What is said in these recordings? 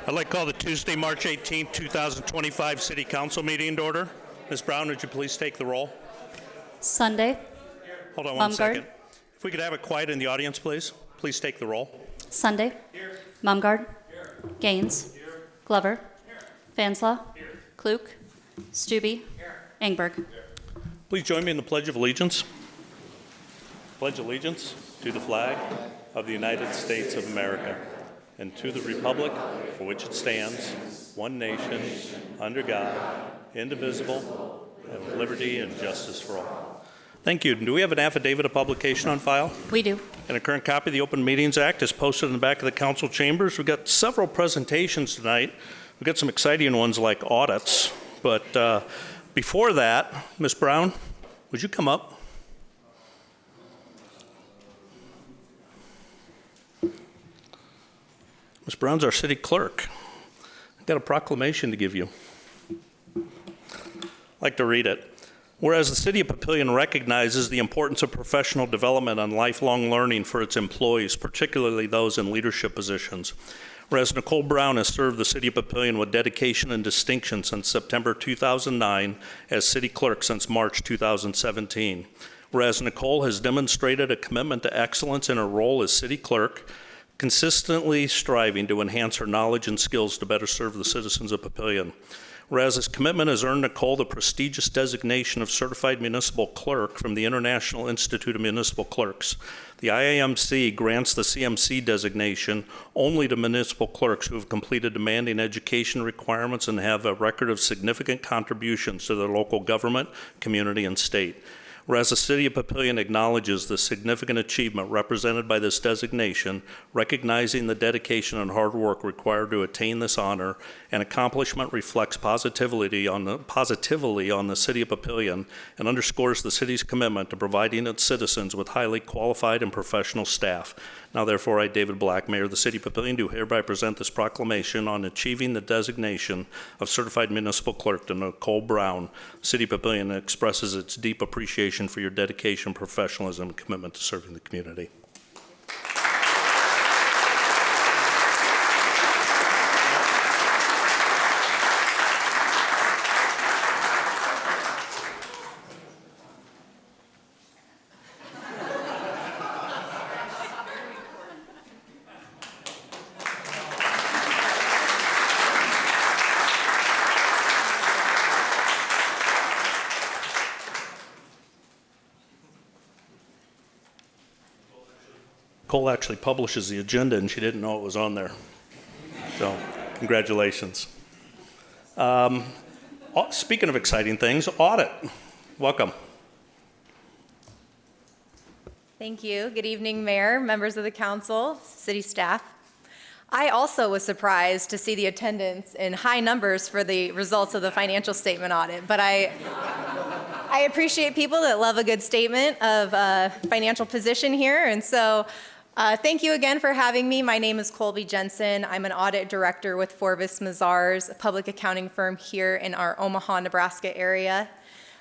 I'd like to call the Tuesday, March 18th, 2025 City Council meeting to order. Ms. Brown, would you please take the roll? Sunday. Hold on one Mumgard. second. If we could have it quiet in the audience, please. Please take the roll. Sunday. Here. Mumgard. Here. Gaines. Here. Glover. Here. Fanslaw. Here. Klug. Stube. Here. Engberg. Here. Please join me in the Pledge of Allegiance. Pledge allegiance to the flag of the United States of America and to the republic for which it stands, one nation, under God, indivisible, and with liberty and justice for all. Thank you. Do we have an affidavit of publication on file? We do. And a current copy of the Open Meetings Act is posted in the back of the council chambers. We've got several presentations tonight. We've got some exciting ones like audits. But before that, Ms. Brown, would you come up? Ms. Brown's our city clerk. I've got a proclamation to give you. I'd like to read it. Whereas the City of Papillion recognizes the importance of professional development and lifelong learning for its employees, particularly those in leadership positions. Whereas Nicole Brown has served the City of Papillion with dedication and distinction since September 2009 as City Clerk since March 2017. Whereas Nicole has demonstrated a commitment to excellence in her role as City Clerk, consistently striving to enhance her knowledge and skills to better serve the citizens of Papillion. Whereas this commitment has earned Nicole the prestigious designation of Certified Municipal Clerk from the International Institute of Municipal Clerks. The IAMC grants the CMC designation only to municipal clerks who have completed demanding education requirements and have a record of significant contributions to their local government, community, and state. Whereas the City of Papillion acknowledges the significant achievement represented by this designation, recognizing the dedication and hard work required to attain this honor, an accomplishment reflects positively on the City of Papillion and underscores the city's commitment to providing its citizens with highly qualified and professional staff. Now therefore, I, David Black, Mayor of the City of Papillion, do hereby present this proclamation on achieving the designation of Certified Municipal Clerk to Nicole Brown. The City of Papillion expresses its deep appreciation for your dedication, professionalism, and commitment to serving the community. Nicole actually publishes the agenda, and she didn't know it was on there. So, congratulations. Speaking of exciting things, audit. Welcome. Thank you. Good evening, Mayor, members of the council, city staff. I also was surprised to see the attendance in high numbers for the results of the financial statement audit, but I appreciate people that love a good statement of financial position here, and so thank you again for having me. My name is Colby Jensen. I'm an audit director with Forvis Mazars, a public accounting firm here in our Omaha, Nebraska area.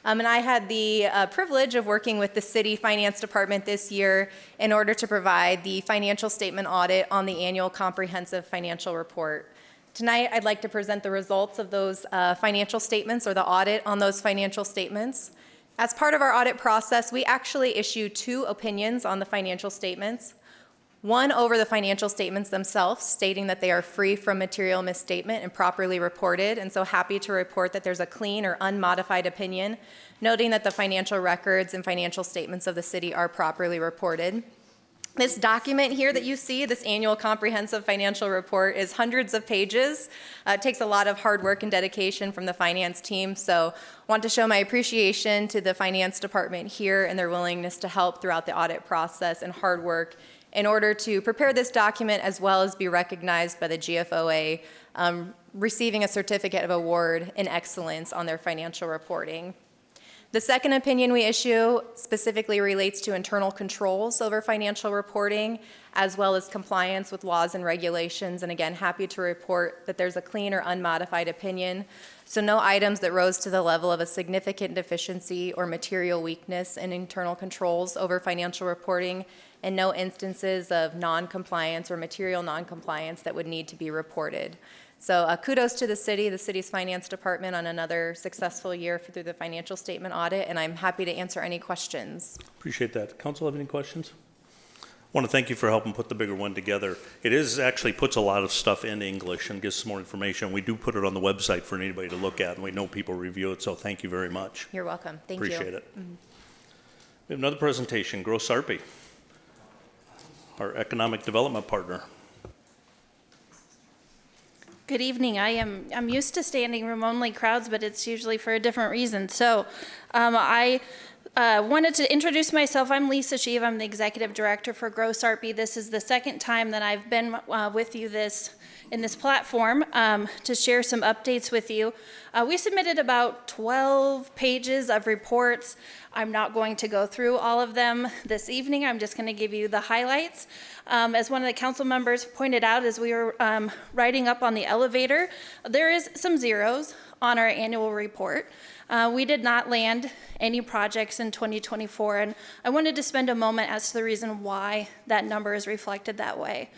And I had the privilege of working with the city finance department this year in order to provide the financial statement audit on the annual comprehensive financial report. Tonight, I'd like to present the results of those financial statements, or the audit on those financial statements. As part of our audit process, we actually issue 2 opinions on the financial statements. One over the financial statements themselves, stating that they are free from material misstatement and properly reported, and so happy to report that there's a clean or unmodified opinion, noting that the financial records and financial statements of the city are properly reported. This document here that you see, this annual comprehensive financial report, is hundreds of pages. It takes a lot of hard work and dedication from the finance team, so I want to show my appreciation to the finance department here and their willingness to help throughout the audit process and hard work in order to prepare this document, as well as be recognized by the GFOA, receiving a certificate of award in excellence on their financial reporting. The second opinion we issue specifically relates to internal controls over financial reporting, as well as compliance with laws and regulations. And again, happy to report that there's a clean or unmodified opinion. So no items that rose to the level of a significant deficiency or material weakness in internal controls over financial reporting, and no instances of non-compliance or material non-compliance that would need to be reported. So kudos to the city's finance department on another successful year through the financial statement audit, and I'm happy to answer any questions. Appreciate that. Council have any questions? I want to thank you for helping put the bigger one together. It is actually puts a lot of stuff in English and gives some more information. We do put it on the website for anybody to look at, and we know people review it, so thank you very much. You're welcome. Thank you. Appreciate it. We have another presentation, Gross Sarpy, our economic development partner. Good evening. I'm used to standing room only crowds, but it's usually for a different reason. So I wanted to introduce myself. I'm Lisa Sheave. I'm the executive director for Grow Sarpy. This is the second time that I've been with you in this platform to share some updates with you. We submitted about 12 pages of reports. I'm not going to go through all of them this evening. I'm just going to give you the highlights. As one of the council members pointed out as we were riding up on the elevator, there is some zeros on our annual report. We did not land any projects in 2024, and I wanted to spend a moment as to the reason why that number is reflected that way.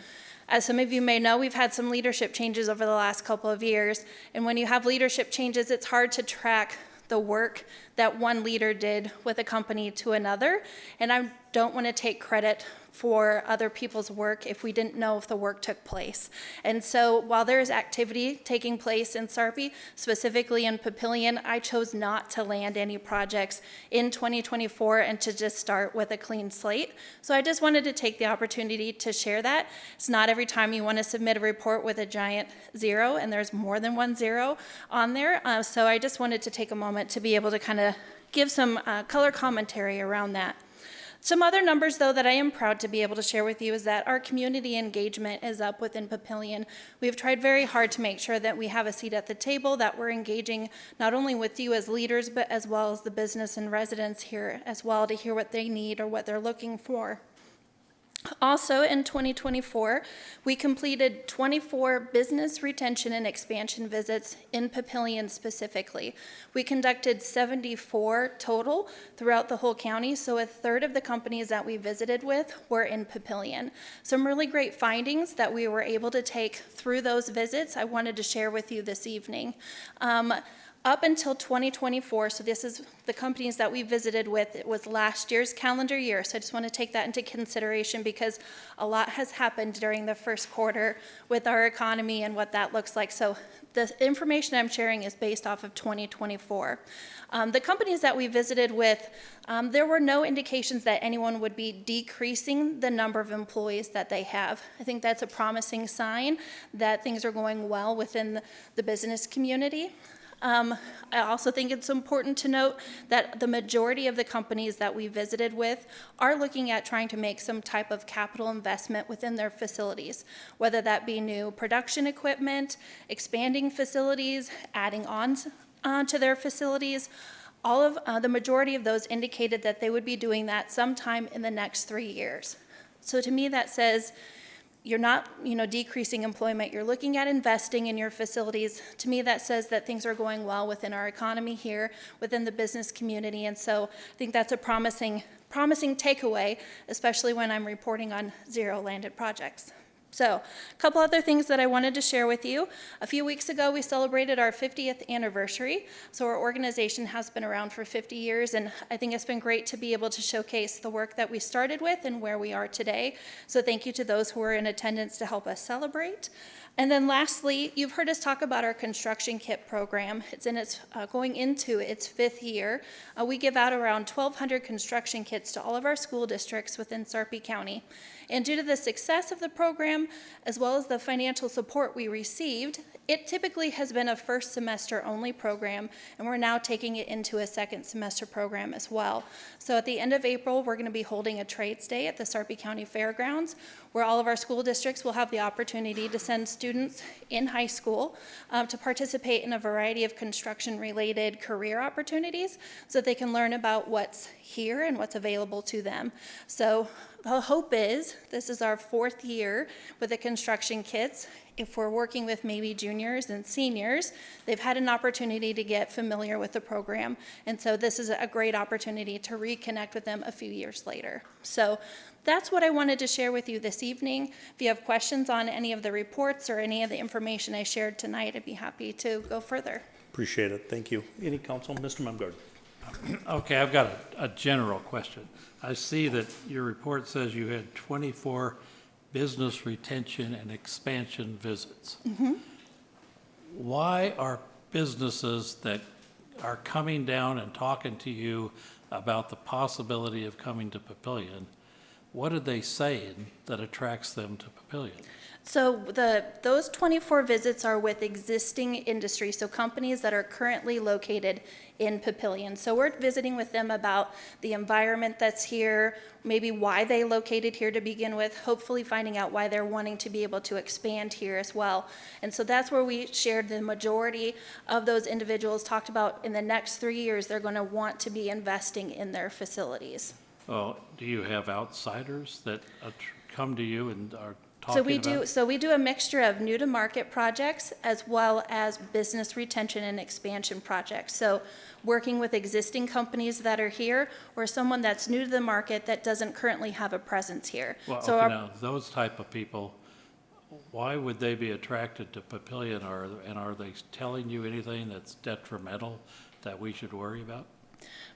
As some of you may know, we've had some leadership changes over the last couple of years, and when you have leadership changes, it's hard to track the work that one leader did with a company to another, and I don't want to take credit for other people's work if we didn't know if the work took place. And so while there is activity taking place in Sarpy, specifically in Papillion, I chose not to land any projects in 2024 and to just start with a clean slate. So I just wanted to take the opportunity to share that. It's not every time you want to submit a report with a giant zero, and there's more than one zero on there. So I just wanted to take a moment to be able to kind of give some color commentary around that. Some other numbers, though, that I am proud to be able to share with you is that our community engagement is up within Papillion. We've tried very hard to make sure that we have a seat at the table, that we're engaging not only with you as leaders, but as well as the business and residents here as well to hear what they need or what they're looking for. Also, in 2024, we completed 24 business retention and expansion visits in Papillion specifically. We conducted 74 total throughout the whole county, so a third of the companies that we visited with were in Papillion. Some really great findings that we were able to take through those visits I wanted to share with you this evening. Up until 2024, so this is the companies that we visited with, it was last year's calendar year, so I just want to take that into consideration because a lot has happened during the first quarter with our economy and what that looks like. So the information I'm sharing is based off of 2024. The companies that we visited with, there were no indications that anyone would be decreasing the number of employees that they have. I think that's a promising sign that things are going well within the business community. I also think it's important to note that the majority of the companies that we visited with are looking at trying to make some type of capital investment within their facilities, whether that be new production equipment, expanding facilities, adding on to their facilities. All of the majority of those indicated that they would be doing that sometime in the next 3 years. So to me, that says you're not, decreasing employment. You're looking at investing in your facilities. To me, that says that things are going well within our economy here, within the business community. And so I think that's a promising takeaway, especially when I'm reporting on zero landed projects. So a couple other things that I wanted to share with you. A few weeks ago, we celebrated our 50th anniversary. So our organization has been around for 50 years, and I think it's been great to be able to showcase the work that we started with and where we are today. So thank you to those who were in attendance to help us celebrate. And then lastly, you've heard us talk about our construction kit program. It's going into its 5th year. We give out around 1,200 construction kits to all of our school districts within Sarpy County. And due to the success of the program, as well as the financial support we received, it typically has been a first semester only program, and we're now taking it into a second semester program as well. So at the end of April, we're going to be holding a trades day at the Sarpy County Fairgrounds, where all of our school districts will have the opportunity to send students in high school to participate in a variety of construction-related career opportunities so that they can learn about what's here and what's available to them. So the hope is this is our 4th year with the construction kits. If we're working with maybe juniors and seniors, they've had an opportunity to get familiar with the program. And so this is a great opportunity to reconnect with them a few years later. So that's what I wanted to share with you this evening. If you have questions on any of the reports or any of the information I shared tonight, I'd be happy to go further. Appreciate it. Thank you. Any council? Mr. Mumgarden. Okay, I've got a general question. I see that your report says you had 24 business retention and expansion visits. Why are businesses that are coming down and talking to you about the possibility of coming to Papillion, what are they saying that attracts them to Papillion? So those 24 visits are with existing industry, so companies that are currently located in Papillion. So we're visiting with them about the environment that's here, maybe why they located here to begin with, hopefully finding out why they're wanting to be able to expand here as well. And so that's where we shared the majority of those individuals talked about in the next 3 years, they're going to want to be investing in their facilities. Well, do you have outsiders that come to you and are So we talking about? we do a mixture of new to market projects as well as business retention and expansion projects. So working with existing companies that are here or someone that's new to the market that doesn't currently have a presence here. Well, So okay, now, those type of people, why would they be attracted to Papillion, and are they telling you anything that's detrimental that we should worry about?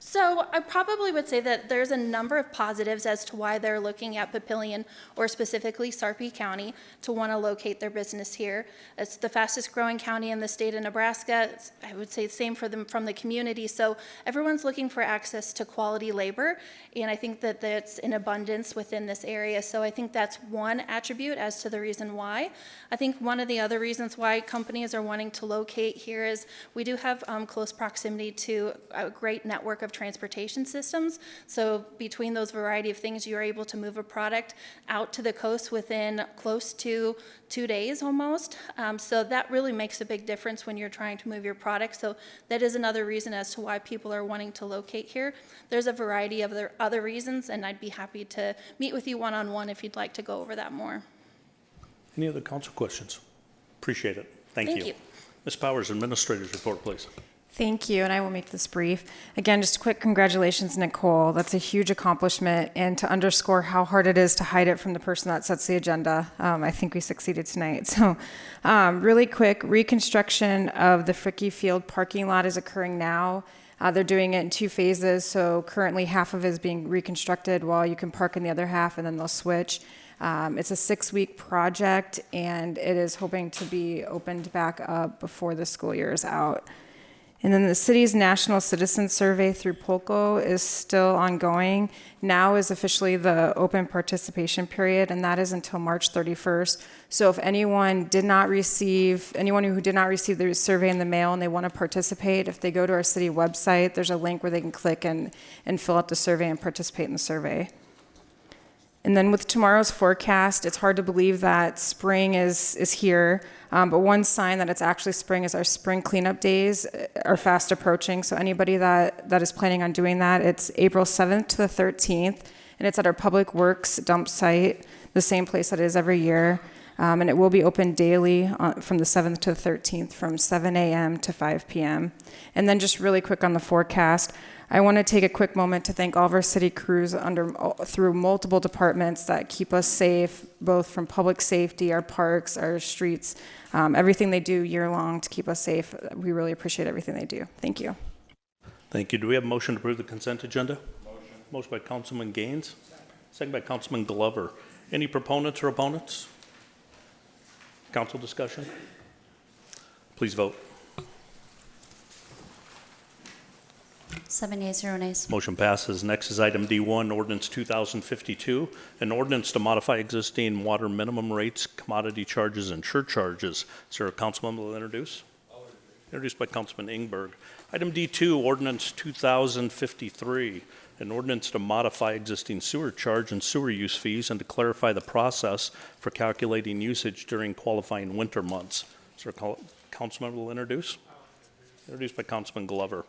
So I probably would say that there's a number of positives as to why they're looking at Papillion, or specifically Sarpy County, to want to locate their business here. It's the fastest growing county in the state of Nebraska. I would say the same for them from the community. So everyone's looking for access to quality labor, and I think that that's in abundance within this area. So I think that's one attribute as to the reason why. I think one of the other reasons why companies are wanting to locate here is we do have close proximity to a great network of transportation systems. So between those variety of things, you're able to move a product out to the coast within close to 2 days almost. So that really makes a big difference when you're trying to move your product. So that is another reason as to why people are wanting to locate here. There's a variety of other reasons, and I'd be happy to meet with you one-on-one if you'd like to go over that more. Any other council questions? Appreciate it. Thank you. Thank you. Ms. Powers, Administrator's Report, please. Thank you, and I will make this brief. Again, just a quick congratulations, Nicole. That's a huge accomplishment, and to underscore how hard it is to hide it from the person that sets the agenda, I think we succeeded tonight. So really quick, reconstruction of the Fricky Field parking lot is occurring now. They're doing it in 2 phases, so currently half of it is being reconstructed while you can park in the other half, and then they'll switch. It's a 6-week project, and it is hoping to be opened back up before the school year is out. And then the city's national citizen survey through Polco is still ongoing. Now is officially the open participation period, and that is until March 31st. So if anyone who did not receive the survey in the mail and they want to participate, if they go to our city website, there's a link where they can click and fill out the survey and participate in the survey. And then with tomorrow's forecast, it's hard to believe that spring is here. But one sign that it's actually spring is our spring cleanup days are fast approaching. So anybody that is planning on doing that, it's April 7th to the 13th. And it's at our Public Works dump site, the same place that it is every year. And it will be open daily from the 7th to the 13th from 7 a.m. to 5 p.m. And then just really quick on the forecast, I want to take a quick moment to thank all of our city crews through multiple departments that keep us safe, both from public safety, our parks, our streets, everything they do year-long to keep us safe. We really appreciate everything they do. Thank you. Thank you. Do we have a motion to approve the consent agenda? Motion by Councilman Gaines, second by Councilman Glover. Any proponents or opponents? Council discussion? Please vote. 7 yeas, 0 nays. Motion passes. Next is item D1, ordinance 2052, an ordinance to modify existing water minimum rates, commodity charges, and surcharges. Is there a councilman will introduce? Introduced by Councilman Ingberg. Item D2, ordinance 2053, an ordinance to modify existing sewer charge and sewer use fees and to clarify the process for calculating usage during qualifying winter months. Is there a councilman will introduce? Introduced by Councilman Glover.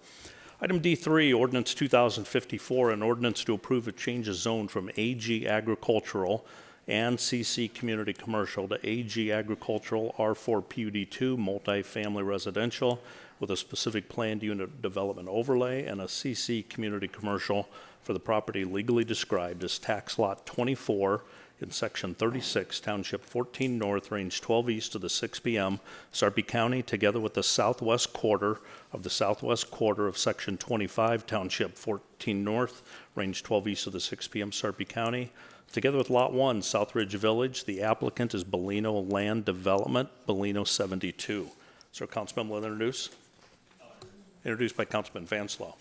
Item D3, ordinance 2054, an ordinance to approve a change of zone from AG agricultural and CC Community Commercial to AG Agricultural R4 PUD2 multifamily residential with a specific planned unit development overlay and a CC Community Commercial for the property legally described as tax lot 24 in section 36, township 14 north, range 12 east of the 6 p.m., Sarpy County, together with the southwest quarter of section 25, township 14 north, range 12 east of the 6 p.m., Sarpy County, together with lot 1, Southridge Village. The applicant is Bellino Land Development, Bellino 72. So Councilman will introduce. Introduced by Councilman Vanslow.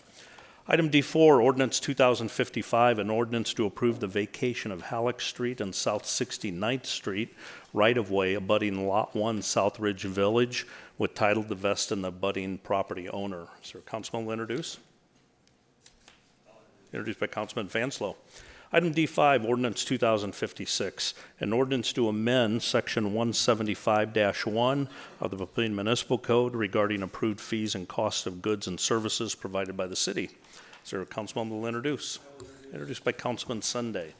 Item D4, Ordinance 2055, an ordinance to approve the vacation of Halleck Street and South 69th Street right-of-way abutting Lot 1, Southridge Village, with title to vest in the abutting property owner. Sir, Councilman will introduce. Introduced by Councilman Vanslow. Item D5, Ordinance 2056, an ordinance to amend Section 175-1 of the Papillion Municipal Code regarding approved fees and costs of goods and services provided by the city. Sir, Councilman will introduce. Introduced by Councilman Sunday.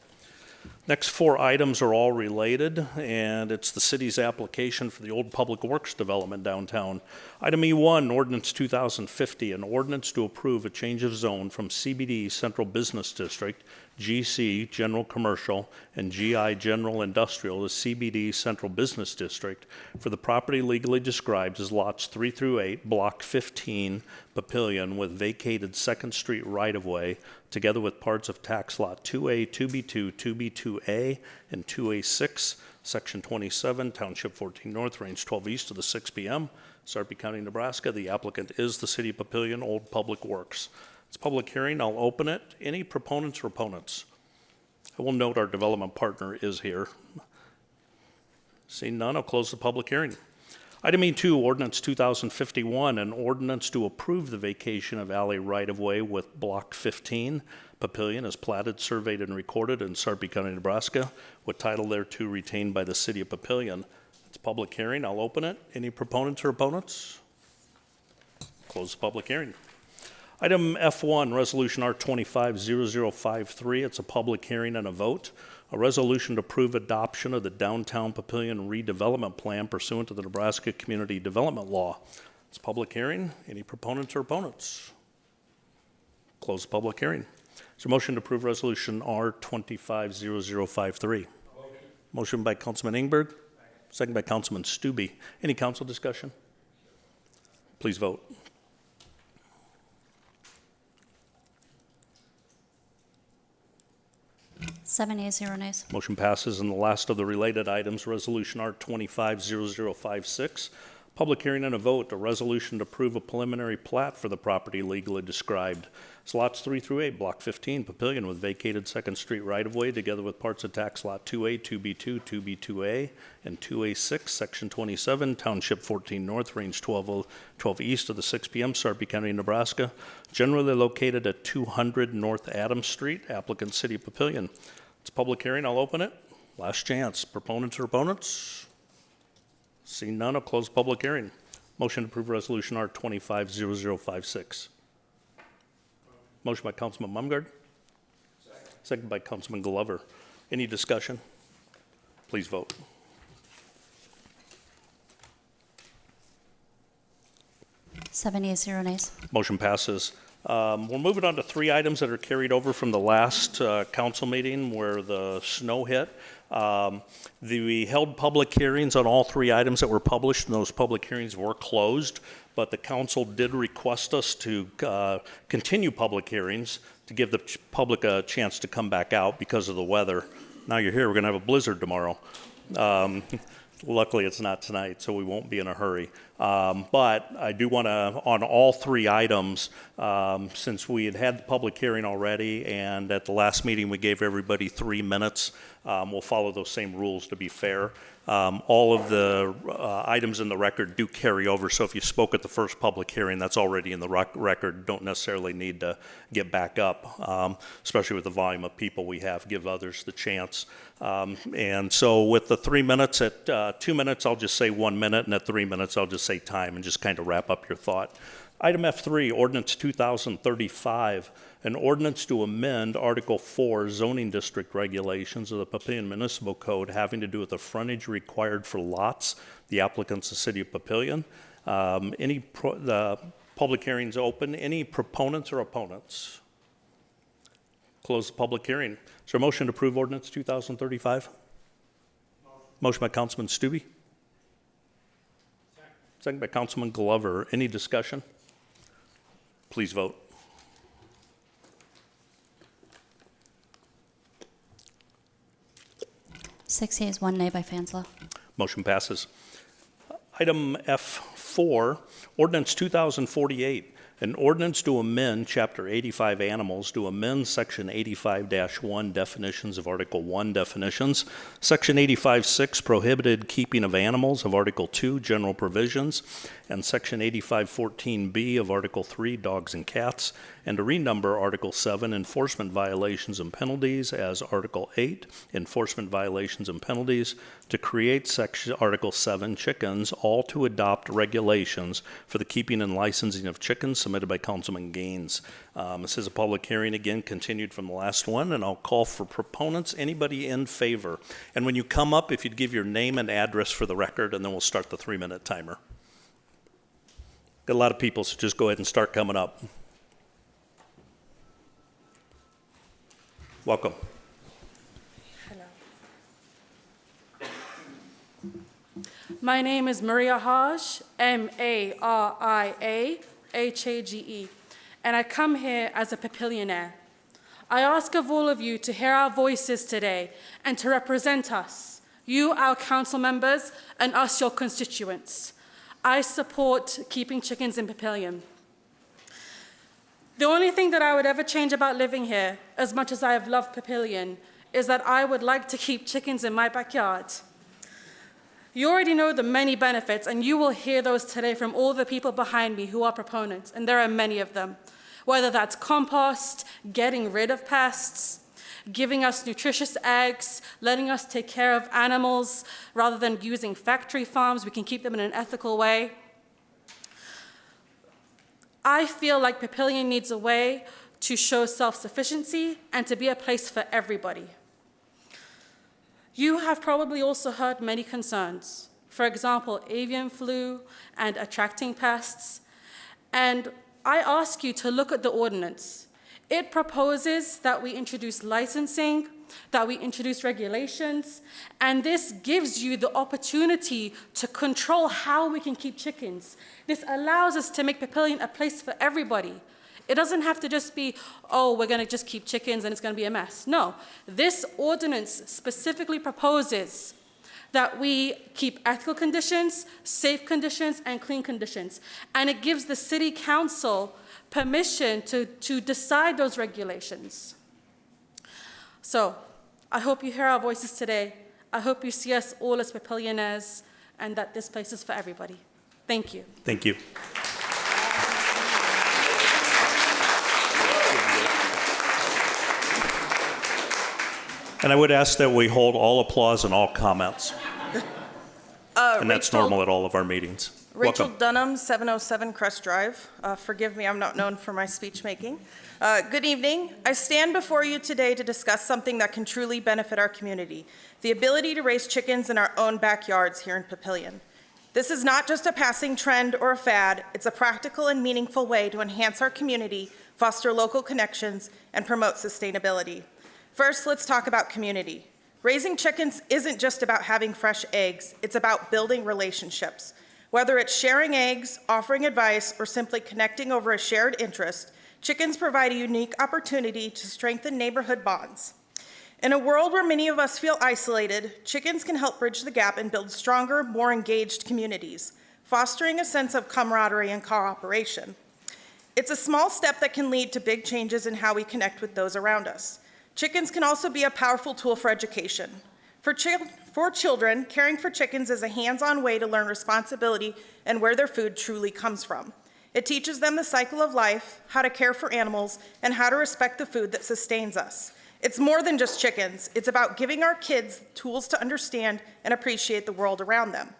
Next 4 items are all related, and it's the city's application for the old public works development downtown. Item E1, Ordinance 2050, an ordinance to approve a change of zone from CBD Central Business District, GC General Commercial, and GI General Industrial to CBD Central Business District for the property legally described as lots 3 through 8, Block 15, Papillion, with vacated 2nd Street right-of-way, together with parts of tax lot 2A, 2B2, 2B2A, and 2A6, Section 27, Township 14 North, Range 12 East of the 6 p.m., Sarpy County, Nebraska. The applicant is the City of Papillion, Old Public Works. It's a public hearing. I'll open it. Any proponents or opponents? I will note our development partner is here. Seeing none, I'll close the public hearing. Item E2, Ordinance 2051, an ordinance to approve the vacation of alley right-of-way with Block 15, Papillion, as platted, surveyed, and recorded in Sarpy County, Nebraska, with title thereto retained by the City of Papillion. It's a public hearing. I'll open it. Any proponents or opponents? Close the public hearing. Item F1, Resolution R250053. It's a public hearing and a vote. A resolution to approve adoption of the Downtown Papillion Redevelopment Plan pursuant to the Nebraska Community Development Law. It's a public hearing. Any proponents or opponents? Close the public hearing. Is there a motion to approve Resolution R250053? Motion by Councilman Ingberg, second by Councilman Stube. Any council discussion? Please vote. Seven ayes, 0 nays. Motion passes. And the last of the related items, Resolution R250056. Public hearing and a vote, a resolution to approve a preliminary plat for the property legally described. It's lots 3 through 8, Block 15, Papillion, with vacated 2nd Street right-of-way, together with parts of tax lot 2A, 2B2, 2B2A, and 2A6, Section 27, Township 14 North, Range 12 East of the 6 p.m., Sarpy County, Nebraska. Generally located at 200 North Adams Street, applicant City of Papillion. It's a public hearing. I'll open it. Last chance. Proponents or opponents? Seeing none, I'll close the public hearing. Motion to approve Resolution R250056. Motion by Councilman Mumgard. Second by Councilman Glover. Any discussion? Please vote. Seven ayes, 0 nays. Motion passes. We're moving on to 3 items that are carried over from the last council meeting where the snow hit. We held public hearings on all 3 items that were published, and those public hearings were closed, but the council did request us to continue public hearings to give the public a chance to come back out because of the weather. Now you're here, we're going to have a blizzard tomorrow. Luckily, it's not tonight, so we won't be in a hurry. But I do want to, on all 3 items, since we had the public hearing already, and at the last meeting we gave everybody 3 minutes, we'll follow those same rules to be fair. All of the items in the record do carry over, so if you spoke at the first public hearing, that's already in the record. Don't necessarily need to get back up, especially with the volume of people we have, give others the chance. And so with the 3 minutes, at 2 minutes, I'll just say 1 minute, and at 3 minutes, I'll just say say time and just kind of wrap up your thought. Item F3, Ordinance 2035, an ordinance to amend Article 4 zoning district regulations of the Papillion Municipal Code having to do with the frontage required for lots, the applicant's the City of Papillion. The public hearing's open. Any proponents or opponents? Close the public hearing. Is there a motion to approve Ordinance 2035? Motion by Councilman Stubbe. Second by Councilman Glover. Any discussion? Please vote. Six yeas, 1 nay by Fanslow. Motion passes. Item F4, Ordinance 2048, an ordinance to amend Chapter 85 Animals to amend Section 85-1 definitions of Article 1 definitions, Section 85-6 prohibited keeping of animals of Article 2 general provisions, and Section 85-14B of Article 3 dogs and cats, and to renumber Article 7 enforcement violations and penalties as Article 8 enforcement violations and penalties, to create Section Article 7 chickens, all to adopt regulations for the keeping and licensing of chickens submitted by Councilman Gaines. This is a public hearing, again, continued from the last one, and I'll call for proponents. Anybody in favor? And when you come up, if you'd give your name and address for the record, and then we'll start the 3-minute timer. Got a lot of people, so just go ahead and start coming up. Welcome. My name is Maria Hage, M-A-R-I-A-H-A-G-E, and I come here as a Papillionaire. I ask of all of you to hear our voices today and to represent us, you, our council members, and us, your constituents. I support keeping chickens in Papillion. The only thing that I would ever change about living here, as much as I have loved Papillion, is that I would like to keep chickens in my backyard. You already know the many benefits, and you will hear those today from all the people behind me who are proponents, and there are many of them. Whether that's compost, getting rid of pests, giving us nutritious eggs, letting us take care of animals rather than using factory farms, we can keep them in an ethical way. I feel like Papillion needs a way to show self-sufficiency and to be a place for everybody. You have probably also heard many concerns. For example, avian flu and attracting pests. And I ask you to look at the ordinance. It proposes that we introduce licensing, that we introduce regulations, and this gives you the opportunity to control how we can keep chickens. This allows us to make Papillion a place for everybody. It doesn't have to just be, oh, we're going to just keep chickens and it's going to be a mess. No, this ordinance specifically proposes that we keep ethical conditions, safe conditions, and clean conditions. And it gives the city council permission to decide those regulations. So I hope you hear our voices today. I hope you see us all as Papillionaires and that this place is for everybody. Thank you. Thank you. And I would ask that we hold all applause and all comments. And that's normal at all of our meetings. Rachel Welcome. Dunham, 707 Crest Drive. Forgive me, I'm not known for my speech making. Good evening. I stand before you today to discuss something that can truly benefit our community, the ability to raise chickens in our own backyards here in Papillion. This is not just a passing trend or a fad, it's a practical and meaningful way to enhance our community, foster local connections, and promote sustainability. First, let's talk about community. Raising chickens isn't just about having fresh eggs, it's about building relationships. Whether it's sharing eggs, offering advice, or simply connecting over a shared interest, chickens provide a unique opportunity to strengthen neighborhood bonds. In a world where many of us feel isolated, chickens can help bridge the gap and build stronger, more engaged communities, fostering a sense of camaraderie and cooperation. It's a small step that can lead to big changes in how we connect with those around us. Chickens can also be a powerful tool for education. For children, caring for chickens is a hands-on way to learn responsibility and where their food truly comes from. It teaches them the cycle of life, how to care for animals, and how to respect the food that sustains us. It's more than just chickens. It's about giving our kids tools to understand and appreciate the world around them.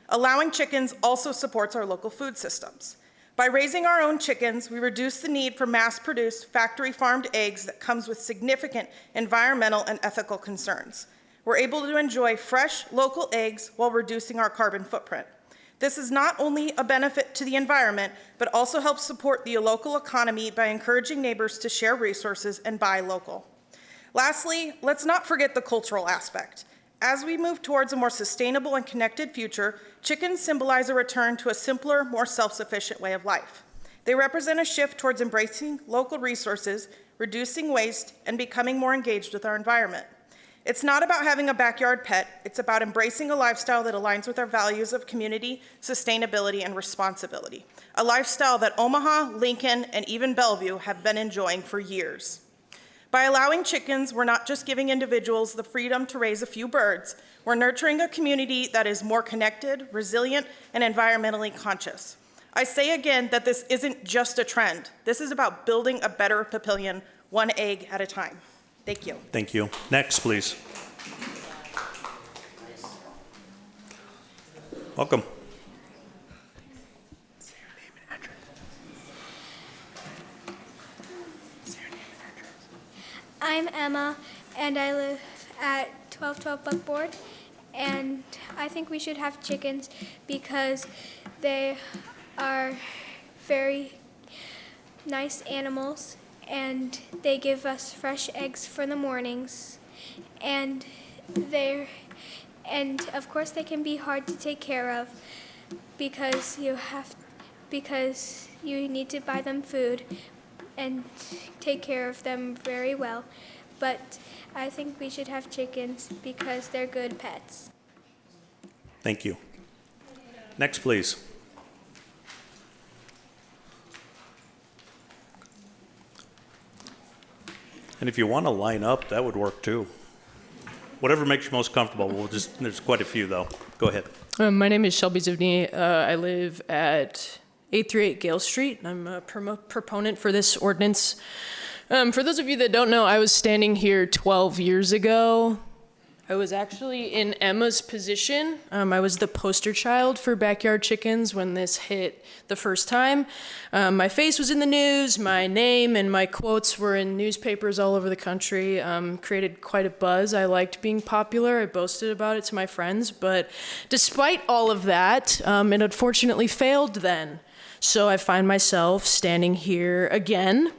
Allowing chickens also supports our local food systems. By raising our own chickens, we reduce the need for mass-produced, factory-farmed eggs that comes with significant environmental and ethical concerns. We're able to enjoy fresh, local eggs while reducing our carbon footprint. This is not only a benefit to the environment, but also helps support the local economy by encouraging neighbors to share resources and buy local. Lastly, let's not forget the cultural aspect. As we move towards a more sustainable and connected future, chickens symbolize a return to a simpler, more self-sufficient way of life. They represent a shift towards embracing local resources, reducing waste, and becoming more engaged with our environment. It's not about having a backyard pet, it's about embracing a lifestyle that aligns with our values of community, sustainability, and responsibility. A lifestyle that Omaha, Lincoln, and even Bellevue have been enjoying for years. By allowing chickens, we're not just giving individuals the freedom to raise a few birds, we're nurturing a community that is more connected, resilient, and environmentally conscious. I say again that this isn't just a trend. This is about building a better Papillion, one egg at a time. Thank you. Thank you. Next, please. Welcome. I'm Emma, and I live at 1212 Buckboard, and I think we should have chickens because they are very nice animals, and they give us fresh eggs for the mornings, and of course they can be hard to take care of because you need to buy them food and take care of them very well. But I think we should have chickens because they're good pets. Thank you. Next, please. And if you want to line up, that would work too. Whatever makes you most comfortable. There's quite a few though. Go ahead. My name is Shelby Zivney. I live at 838 Gale Street. I'm a proponent for this ordinance. For those of you that don't know, I was standing here 12 years ago. I was actually in Emma's position. I was the poster child for backyard chickens when this hit the first time. My face was in the news, my name and my quotes were in newspapers all over the country. Created quite a buzz. I liked being popular. I boasted about it to my friends. But despite all of that, it unfortunately failed then. So I find myself standing here again.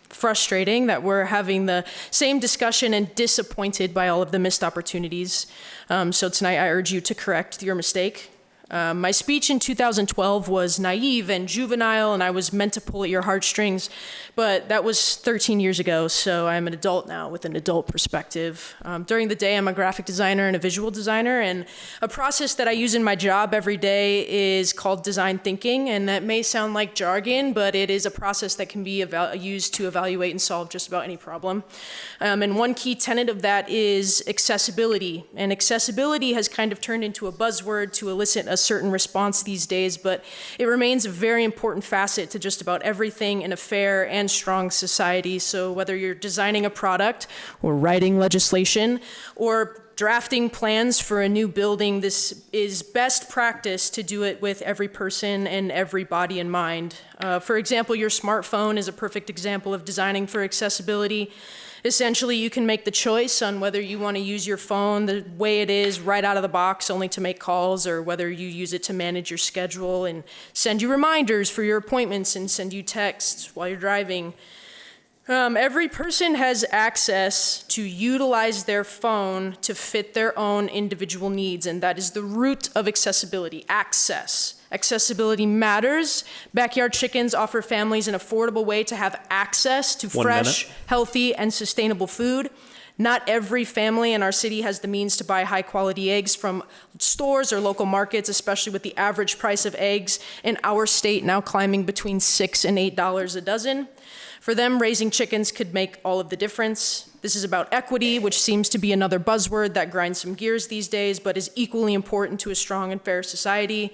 Frustrating that we're having the same discussion and disappointed by all of the missed opportunities. So tonight I urge you to correct your mistake. My speech in 2012 was naive and juvenile, and I was meant to pull at your heartstrings, but that was 13 years ago, so I'm an adult now with an adult perspective. During the day, I'm a graphic designer and a visual designer, and a process that I use in my job every day is called design thinking, and that may sound like jargon, but it is a process that can be used to evaluate and solve just about any problem. And one key tenet of that is accessibility, and accessibility has kind of turned into a buzzword to elicit a certain response these days, but it remains a very important facet to just about everything in a fair and strong society. So whether you're designing a product or writing legislation or drafting plans for a new building, this is best practice to do it with every person and every body in mind. For example, your smartphone is a perfect example of designing for accessibility. Essentially, you can make the choice on whether you want to use your phone the way it is right out of the box only to make calls, or whether you use it to manage your schedule and send you reminders for your appointments and send you texts while you're driving. Every person has access to utilize their phone to fit their own individual needs, and that is the root of accessibility, access. Accessibility matters. Backyard chickens offer families an affordable way to have access to fresh, healthy, and sustainable food. Not every family in our city has the means to buy high-quality eggs from stores or local markets, especially with the average price of eggs in our state now climbing between $6 and $8 a dozen. For them, raising chickens could make all of the difference. This is about equity, which seems to be another buzzword that grinds some gears these days, but is equally important to a strong and fair society.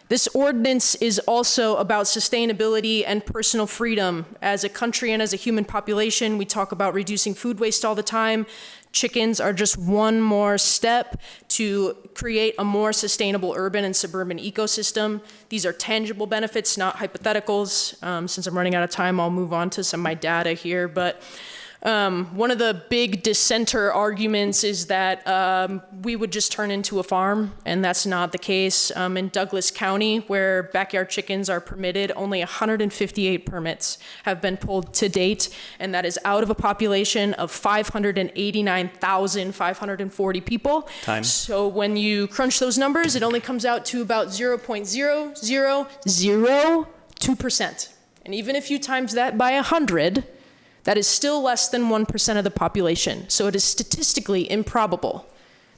This ordinance is also about sustainability and personal freedom. As a country and as a human population, we talk about reducing food waste all the time. Chickens are just one more step to create a more sustainable urban and suburban ecosystem. These are tangible benefits, not hypotheticals. Since I'm running out of time, I'll move on to some of my data here. But one of the big dissenter arguments is that we would just turn into a farm, and that's not the case. In Douglas County, where backyard chickens are permitted, only 158 permits have been pulled to date, and that is out of a population of 589,540 people. Time. So when you crunch those numbers, it only comes out to about 0.0002%. And even if you times that by 100, that is still less than 1% of the population. So it is statistically improbable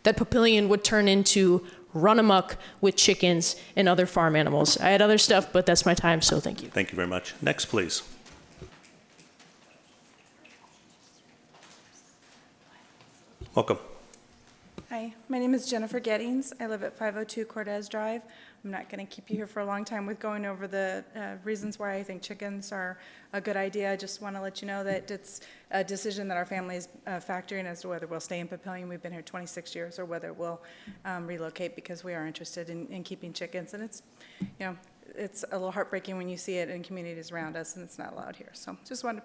that Papillion would turn into run amok with chickens and other farm animals. I had other stuff, but that's my time, so thank you. Thank you very much. Next, please. Welcome. Hi, my name is Jennifer Gettings. I live at 502 Cortez Drive. I'm not going to keep you here for a long time with going over the reasons why I think chickens are a good idea. I just want to let you know that it's a decision that our family is factoring as to whether we'll stay in Papillion. We've been here 26 years, or whether we'll relocate, because we are interested in keeping chickens. And it's, you know, it's a little heartbreaking when you see it in communities around us, and it's not allowed here. So just wanted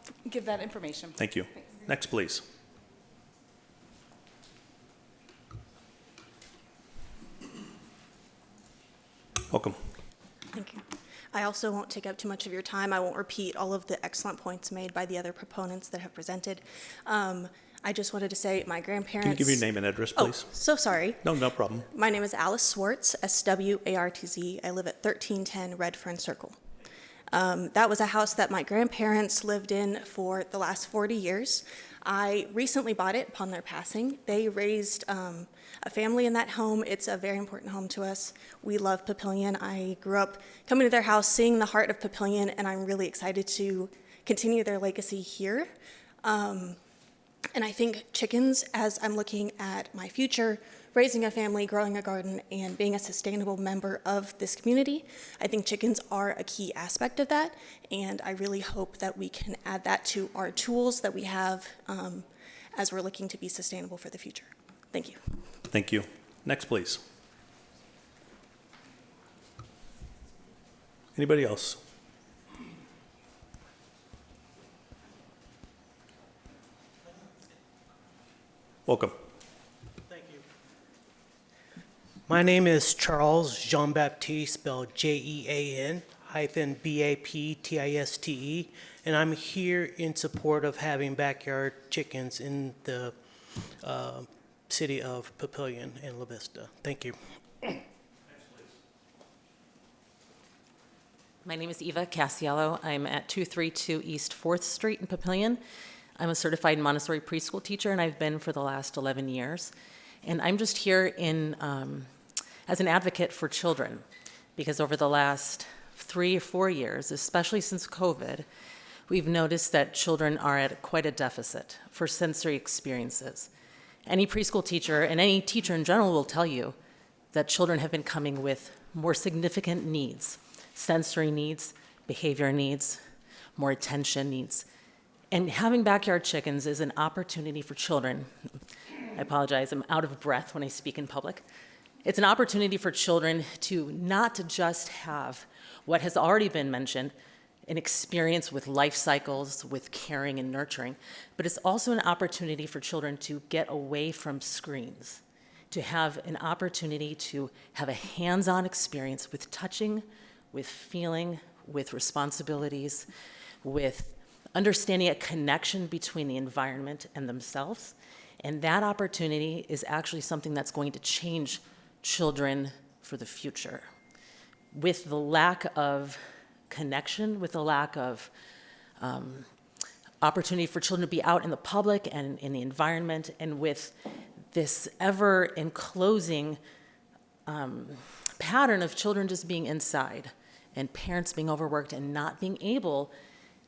to give that information. Thank you. Thanks. Next, please. Welcome. Thank you. I also won't take up too much of your time. I won't repeat all of the excellent points made by the other proponents that have presented. I just wanted to say my grandparents... Can you give your name and address, please? Oh, so sorry. No problem. My name is Alice Swartz, S-W-A-R-T-Z. I live at 1310 Redfern Circle. That was a house that my grandparents lived in for the last 40 years. I recently bought it upon their passing. They raised a family in that home. It's a very important home to us. We love Papillion. I grew up coming to their house, seeing the heart of Papillion, and I'm really excited to continue their legacy here. And I think chickens, as I'm looking at my future, raising a family, growing a garden, and being a sustainable member of this community, I think chickens are a key aspect of that, and I really hope that we can add that to our tools that we have as we're looking to be sustainable for the future. Thank you. Thank you. Next, please. Anybody else? Welcome. Thank you. My name is Charles Jean-Baptiste, spelled Jean-Baptiste, and I'm here in support of having backyard chickens in the city of Papillion and La Vista. Thank you. My name is Eva Casiello. I'm at 232 East 4th Street in Papillion. I'm a certified Montessori preschool teacher, and I've been for the last 11 years. And I'm just here as an advocate for children, because over the last 3 or 4 years, especially since COVID, we've noticed that children are at quite a deficit for sensory experiences. Any preschool teacher and any teacher in general will tell you that children have been coming with more significant needs, sensory needs, behavior needs, more attention needs. And having backyard chickens is an opportunity for children. I apologize, I'm out of breath when I speak in public. It's an opportunity for children to not to just have what has already been mentioned, an experience with life cycles, with caring and nurturing, but it's also an opportunity for children to get away from screens, to have an opportunity to have a hands-on experience with touching, with feeling, with responsibilities, with understanding a connection between the environment and themselves. And that opportunity is actually something that's going to change children for the future. With the lack of connection, with the lack of opportunity for children to be out in the public and in the environment, and with this ever-enclosing pattern of children just being inside and parents being overworked and not being able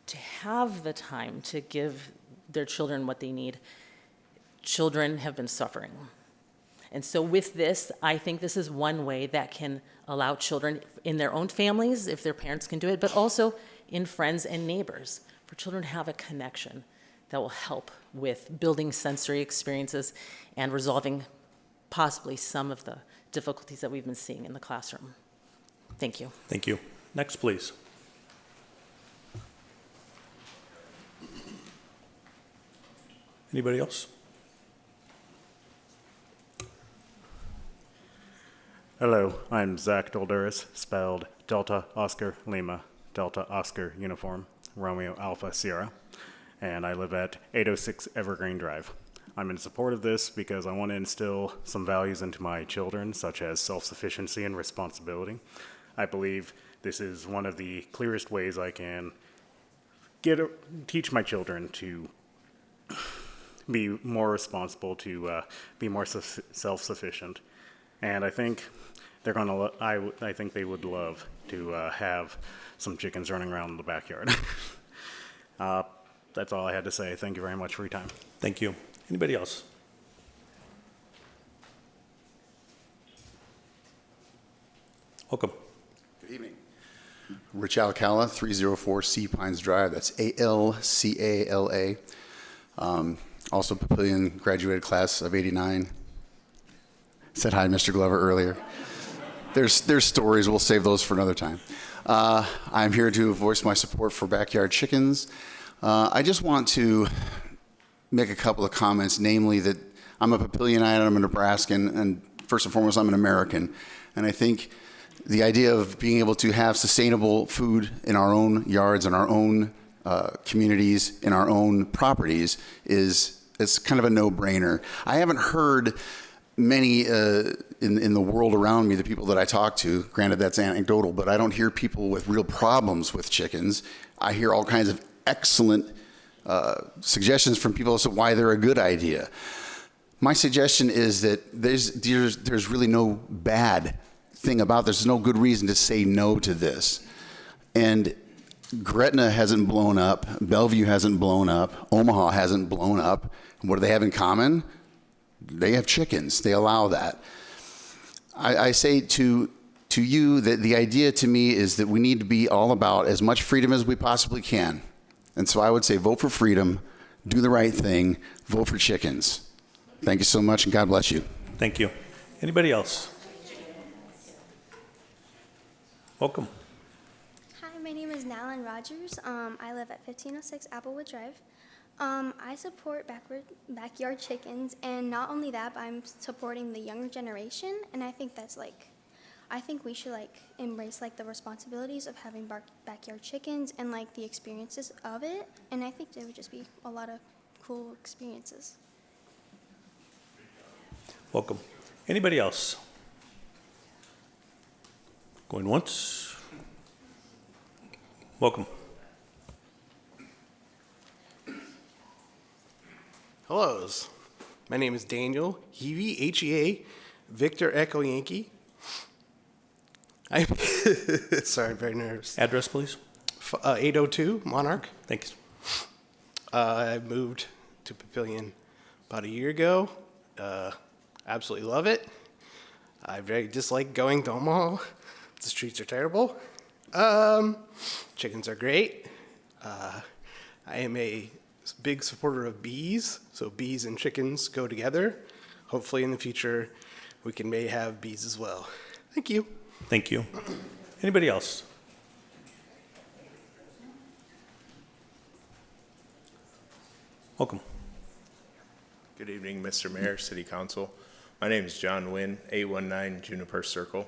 to have the time to give their children what they need, children have been suffering. And so with this, I think this is one way that can allow children in their own families, if their parents can do it, but also in friends and neighbors, for children to have a connection that will help with building sensory experiences and resolving possibly some of the difficulties that we've been seeing in the classroom. Thank you. Thank you. Next, please. Anybody else? Hello, I'm Zach Dolduris, spelled Delta Oscar Lima, Delta Oscar Uniform, Romeo Alpha Sierra, and I live at 806 Evergreen Drive. I'm in support of this because I want to instill some values into my children, such as self-sufficiency and responsibility. I believe this is one of the clearest ways I can teach my children to be more responsible, to be more self-sufficient. And I think they're gonna. I think they would love to have some chickens running around in the backyard. That's all I had to say. Thank you very much for your time. Thank you. Anybody else? Welcome. Good evening. Rich Alcala, 304 Sea Pines Drive. That's ALCALA. Also Papillion graduated class of 89. Said hi to Mr. Glover earlier. There's stories. We'll save those for another time. I'm here to voice my support for backyard chickens. I just want to make a couple of comments, namely that I'm a Papillionite, I'm a Nebraskan, and first and foremost, I'm an American. And I think the idea of being able to have sustainable food in our own yards, in our own communities, in our own properties it's kind of a no-brainer. I haven't heard many in the world around me, the people that I talk to, granted that's anecdotal, but I don't hear people with real problems with chickens. I hear all kinds of excellent suggestions from people as to why they're a good idea. My suggestion is that there's really no bad thing about this. There's no good reason to say no to this. And Gretna hasn't blown up, Bellevue hasn't blown up, Omaha hasn't blown up. What do they have in common? They have chickens. They allow that. I say to you that the idea to me is that we need to be all about as much freedom as we possibly can. And so I would say vote for freedom, do the right thing, vote for chickens. Thank you so much, and God bless you. Thank you. Anybody else? Welcome. Hi, my name is Nalyn Rogers. I live at 1506 Applewood Drive. I support backyard chickens, and not only that, but I'm supporting the younger generation, and I think that's I think we should embrace the responsibilities of having backyard chickens and the experiences of it, and I think there would just be a lot of cool experiences. Welcome. Anybody else? Going once. Welcome. Hello, my name is Daniel Hevey, H-E-A, Victor Echo Yankee. Sorry, I'm very nervous. Address, please. 802 Monarch. Thanks. I moved to Papillion about a year ago. Absolutely love it. I very dislike going to Omaha. The streets are terrible. Chickens are great. I am a big supporter of bees, so bees and chickens go together. Hopefully in the future we may have bees as well. Thank you. Thank you. Anybody else? Welcome. Good evening, Mr. Mayor, City Council. My name is John Wynn, 819 Juniper Circle.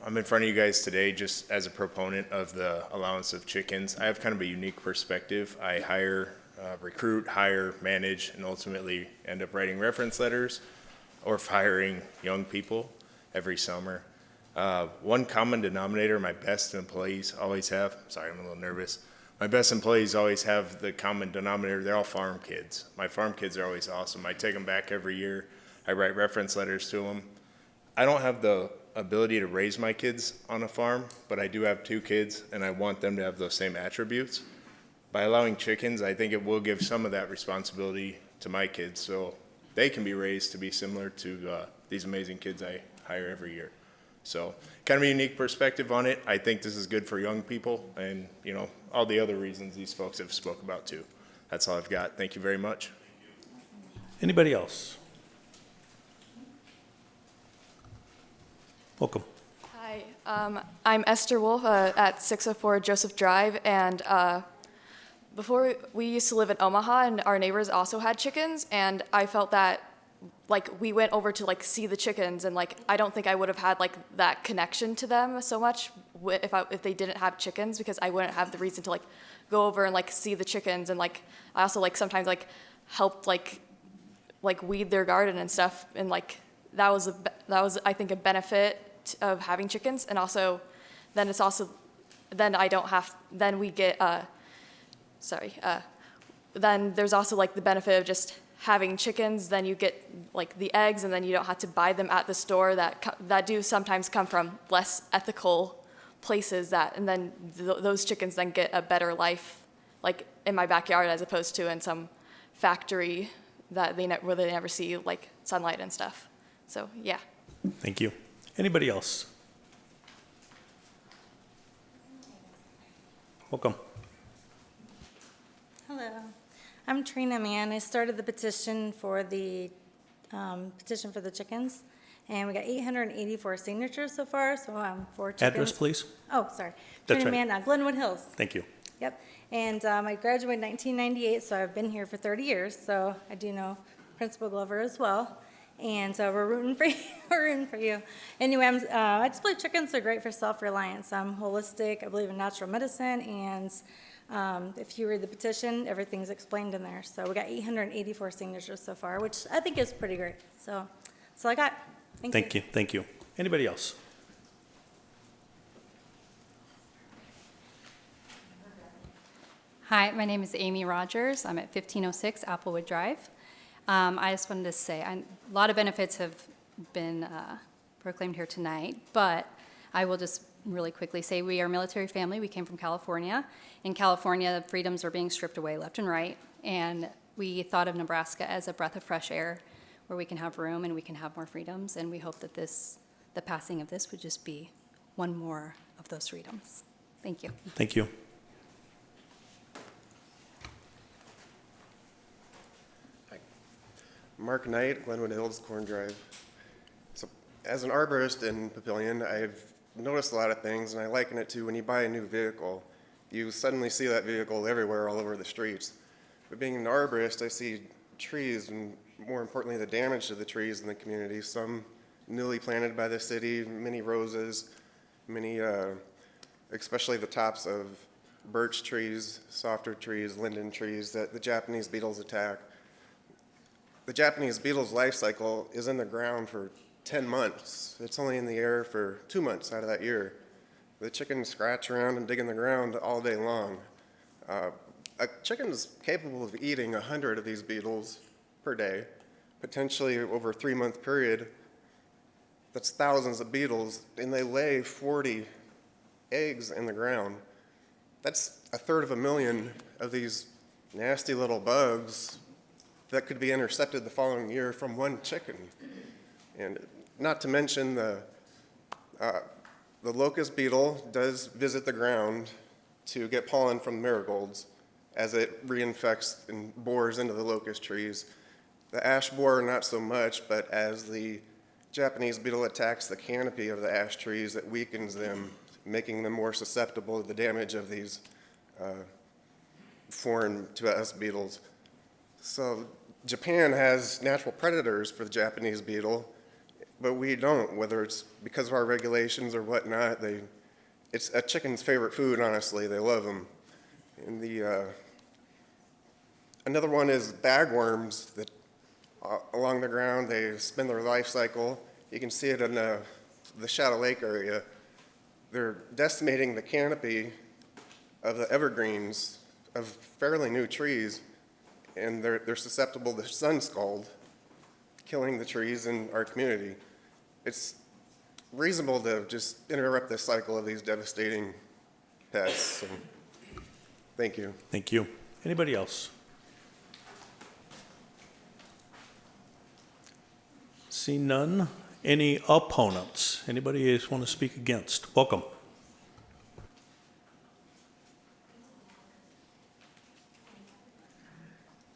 I'm in front of you guys today just as a proponent of the allowance of chickens. I have kind of a unique perspective. I recruit, hire, manage, and ultimately end up writing reference letters or firing young people every summer. One common denominator my best employees always have, sorry, I'm a little nervous. My best employees always have the common denominator, they're all farm kids. My farm kids are always awesome. I take them back every year. I write reference letters to them. I don't have the ability to raise my kids on a farm, but I do have 2 kids, and I want them to have those same attributes. By allowing chickens, I think it will give some of that responsibility to my kids. So they can be raised to be similar to these amazing kids I hire every year. So kind of a unique perspective on it. I think this is good for young people and, you know, all the other reasons these folks have spoke about too. That's all I've got. Thank you very much. Anybody else? Welcome. Hi, I'm Esther Wolf at 604 Joseph Drive, and before we used to live in Omaha, and our neighbors also had chickens, and I felt that like we went over to like see the chickens, and like I don't think I would have had like that connection to them so much if they didn't have chickens, because I wouldn't have the reason to like go over and like see the chickens, and like I also like sometimes like helped like weed their garden and stuff, and like that was I think a benefit of having chickens. And also then it's also then I don't have then we get then there's also like the benefit of just having chickens. Then you get like the eggs, and then you don't have to buy them at the store that do sometimes come from less ethical places, and then those chickens then get a better life like in my backyard as opposed to in some factory that where they never see like sunlight and stuff. So yeah. Thank you. Anybody else? Welcome. Hello, I'm Trina Mann. I started the petition for the chickens, and we got 884 signatures so far. So 4 chickens. Address, please. Oh, sorry. That's Trina right. Mann, Glenwood Hills. Thank you. Yep. And I graduated in 1998, so I've been here for 30 years. So I do know Principal Glover as well. And so we're rooting for you. We're rooting for you. Anyway, I just believe chickens are great for self-reliance. I'm holistic. I believe in natural medicine. And if you read the petition, everything's explained in there. So we got 884 signatures so far, which I think is pretty great. So that's all I got. Thank you. Thank you. Anybody else? Hi, my name is Amy Rogers. I'm at 1506 Applewood Drive. I just wanted to say a lot of benefits have been proclaimed here tonight, but I will just really quickly say we are a military family. We came from California. In California, freedoms are being stripped away left and right, and we thought of Nebraska as a breath of fresh air where we can have room and we can have more freedoms, and we hope that the passing of this would just be one more of those freedoms. Thank you. Thank you. Mark Knight, Glenwood Hills, Corn Drive. So, as an arborist in Papillion, I've noticed a lot of things, and I liken it to when you buy a new vehicle, you suddenly see that vehicle everywhere, all over the streets. But being an arborist, I see trees, and more importantly, the damage to the trees in the community. Some newly planted by the city, many roses, many, especially the tops of birch trees, softer trees, linden trees that the Japanese beetles attack. The Japanese beetle's life cycle is in the ground for 10 months. It's only in the air for 2 months out of that year. The chickens scratch around and dig in the ground all day long. A chicken is capable of eating 100 of these beetles per day, potentially over a 3-month period. That's thousands of beetles, and they lay 40 eggs in the ground. That's 1/3 of these nasty little bugs that could be intercepted the following year from one chicken. And not to mention the locust beetle does visit the ground to get pollen from marigolds as it reinfects and bores into the locust trees. The ash borer, not so much, but as the Japanese beetle attacks the canopy of the ash trees, it weakens them, making them more susceptible to the damage of these foreign to us beetles. So Japan has natural predators for the Japanese beetle, but we don't, whether it's because of our regulations or whatnot. It's a chicken's favorite food, honestly. They love them. And another one is bagworms that along the ground, they spend their life cycle. You can see it in the Shadow Lake area. They're decimating the canopy of the evergreens of fairly new trees, and they're susceptible to sun scald, killing the trees in our community. It's reasonable to just interrupt this cycle of these devastating pests. So, thank you. Thank you. Anybody else? See none. Any opponents? Anybody else want to speak against? Welcome.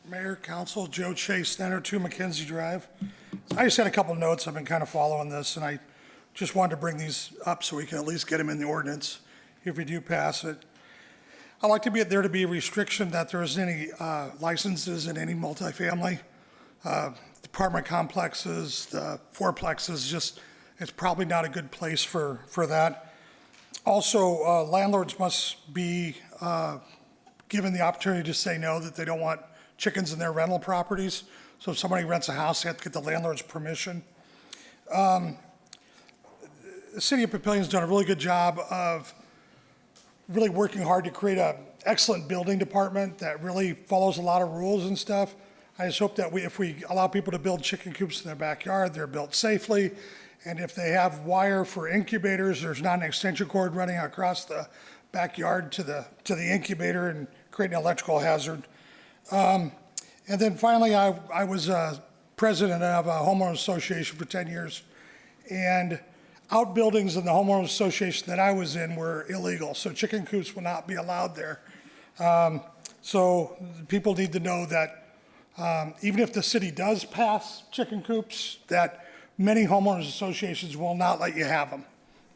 Mayor, Council, Joe Chase, Center 2 Mackenzie Drive. I just had a couple notes. I've been kind of following this, and I just wanted to bring these up so we can at least get them in the ordinance if we do pass it. I'd like to be there to be a restriction that there isn't any licenses in any multifamily. Apartment complexes, the fourplexes, just, it's probably not a good place for that. Also, landlords must be given the opportunity to say no, that they don't want chickens in their rental properties. So if somebody rents a house, they have to get the landlord's permission. The city of Papillion's done a really good job of really working hard to create an excellent building department that really follows a lot of rules and stuff. I just hope that if we allow people to build chicken coops in their backyard, they're built safely. And if they have wire for incubators, there's not an extension cord running across the backyard to the incubator and creating an electrical hazard. And then finally, I was president of a homeowners association for 10 years. And outbuildings in the homeowners association that I was in were illegal. So chicken coops will not be allowed there. So people need to know that even if the city does pass chicken coops, that many homeowners associations will not let you have them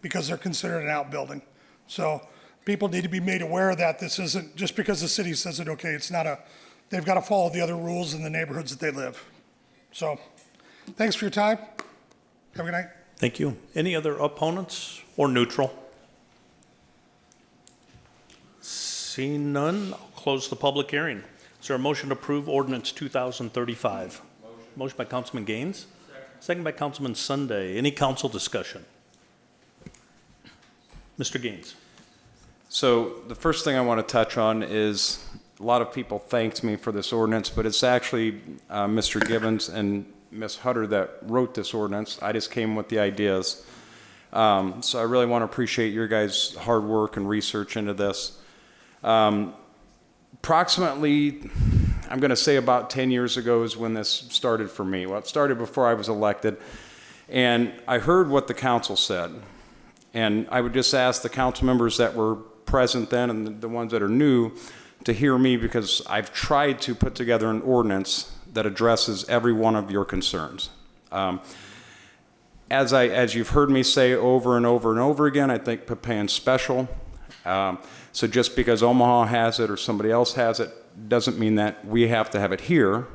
because they're considered an outbuilding. So people need to be made aware that this isn't, just because the city says it, okay, it's not they've got to follow the other rules in the neighborhoods that they live. So thanks for your time. Have a good night. Thank you. Any other opponents or neutral? Seeing none, I'll close the public hearing. Is there a motion to approve ordinance 2035? Motion by Councilman Gaines. Second by Councilman Sunday. Any council discussion? Mr. Gaines. So the first thing I want to touch on is a lot of people thanked me for this ordinance, but it's actually Mr. Gibbons and Ms. Hutter that wrote this ordinance. I just came with the ideas. So I really want to appreciate your guys' hard work and research into this. Approximately, I'm going to say about 10 years ago is when this started for me. Well, it started before I was elected, and I heard what the council said. And I would just ask the council members that were present then and the ones that are new to hear me, because I've tried to put together an ordinance that addresses every one of your concerns. As you've heard me say over and over and over again, I think Papillion's special. So just because Omaha has it or somebody else has it doesn't mean that we have to have it here.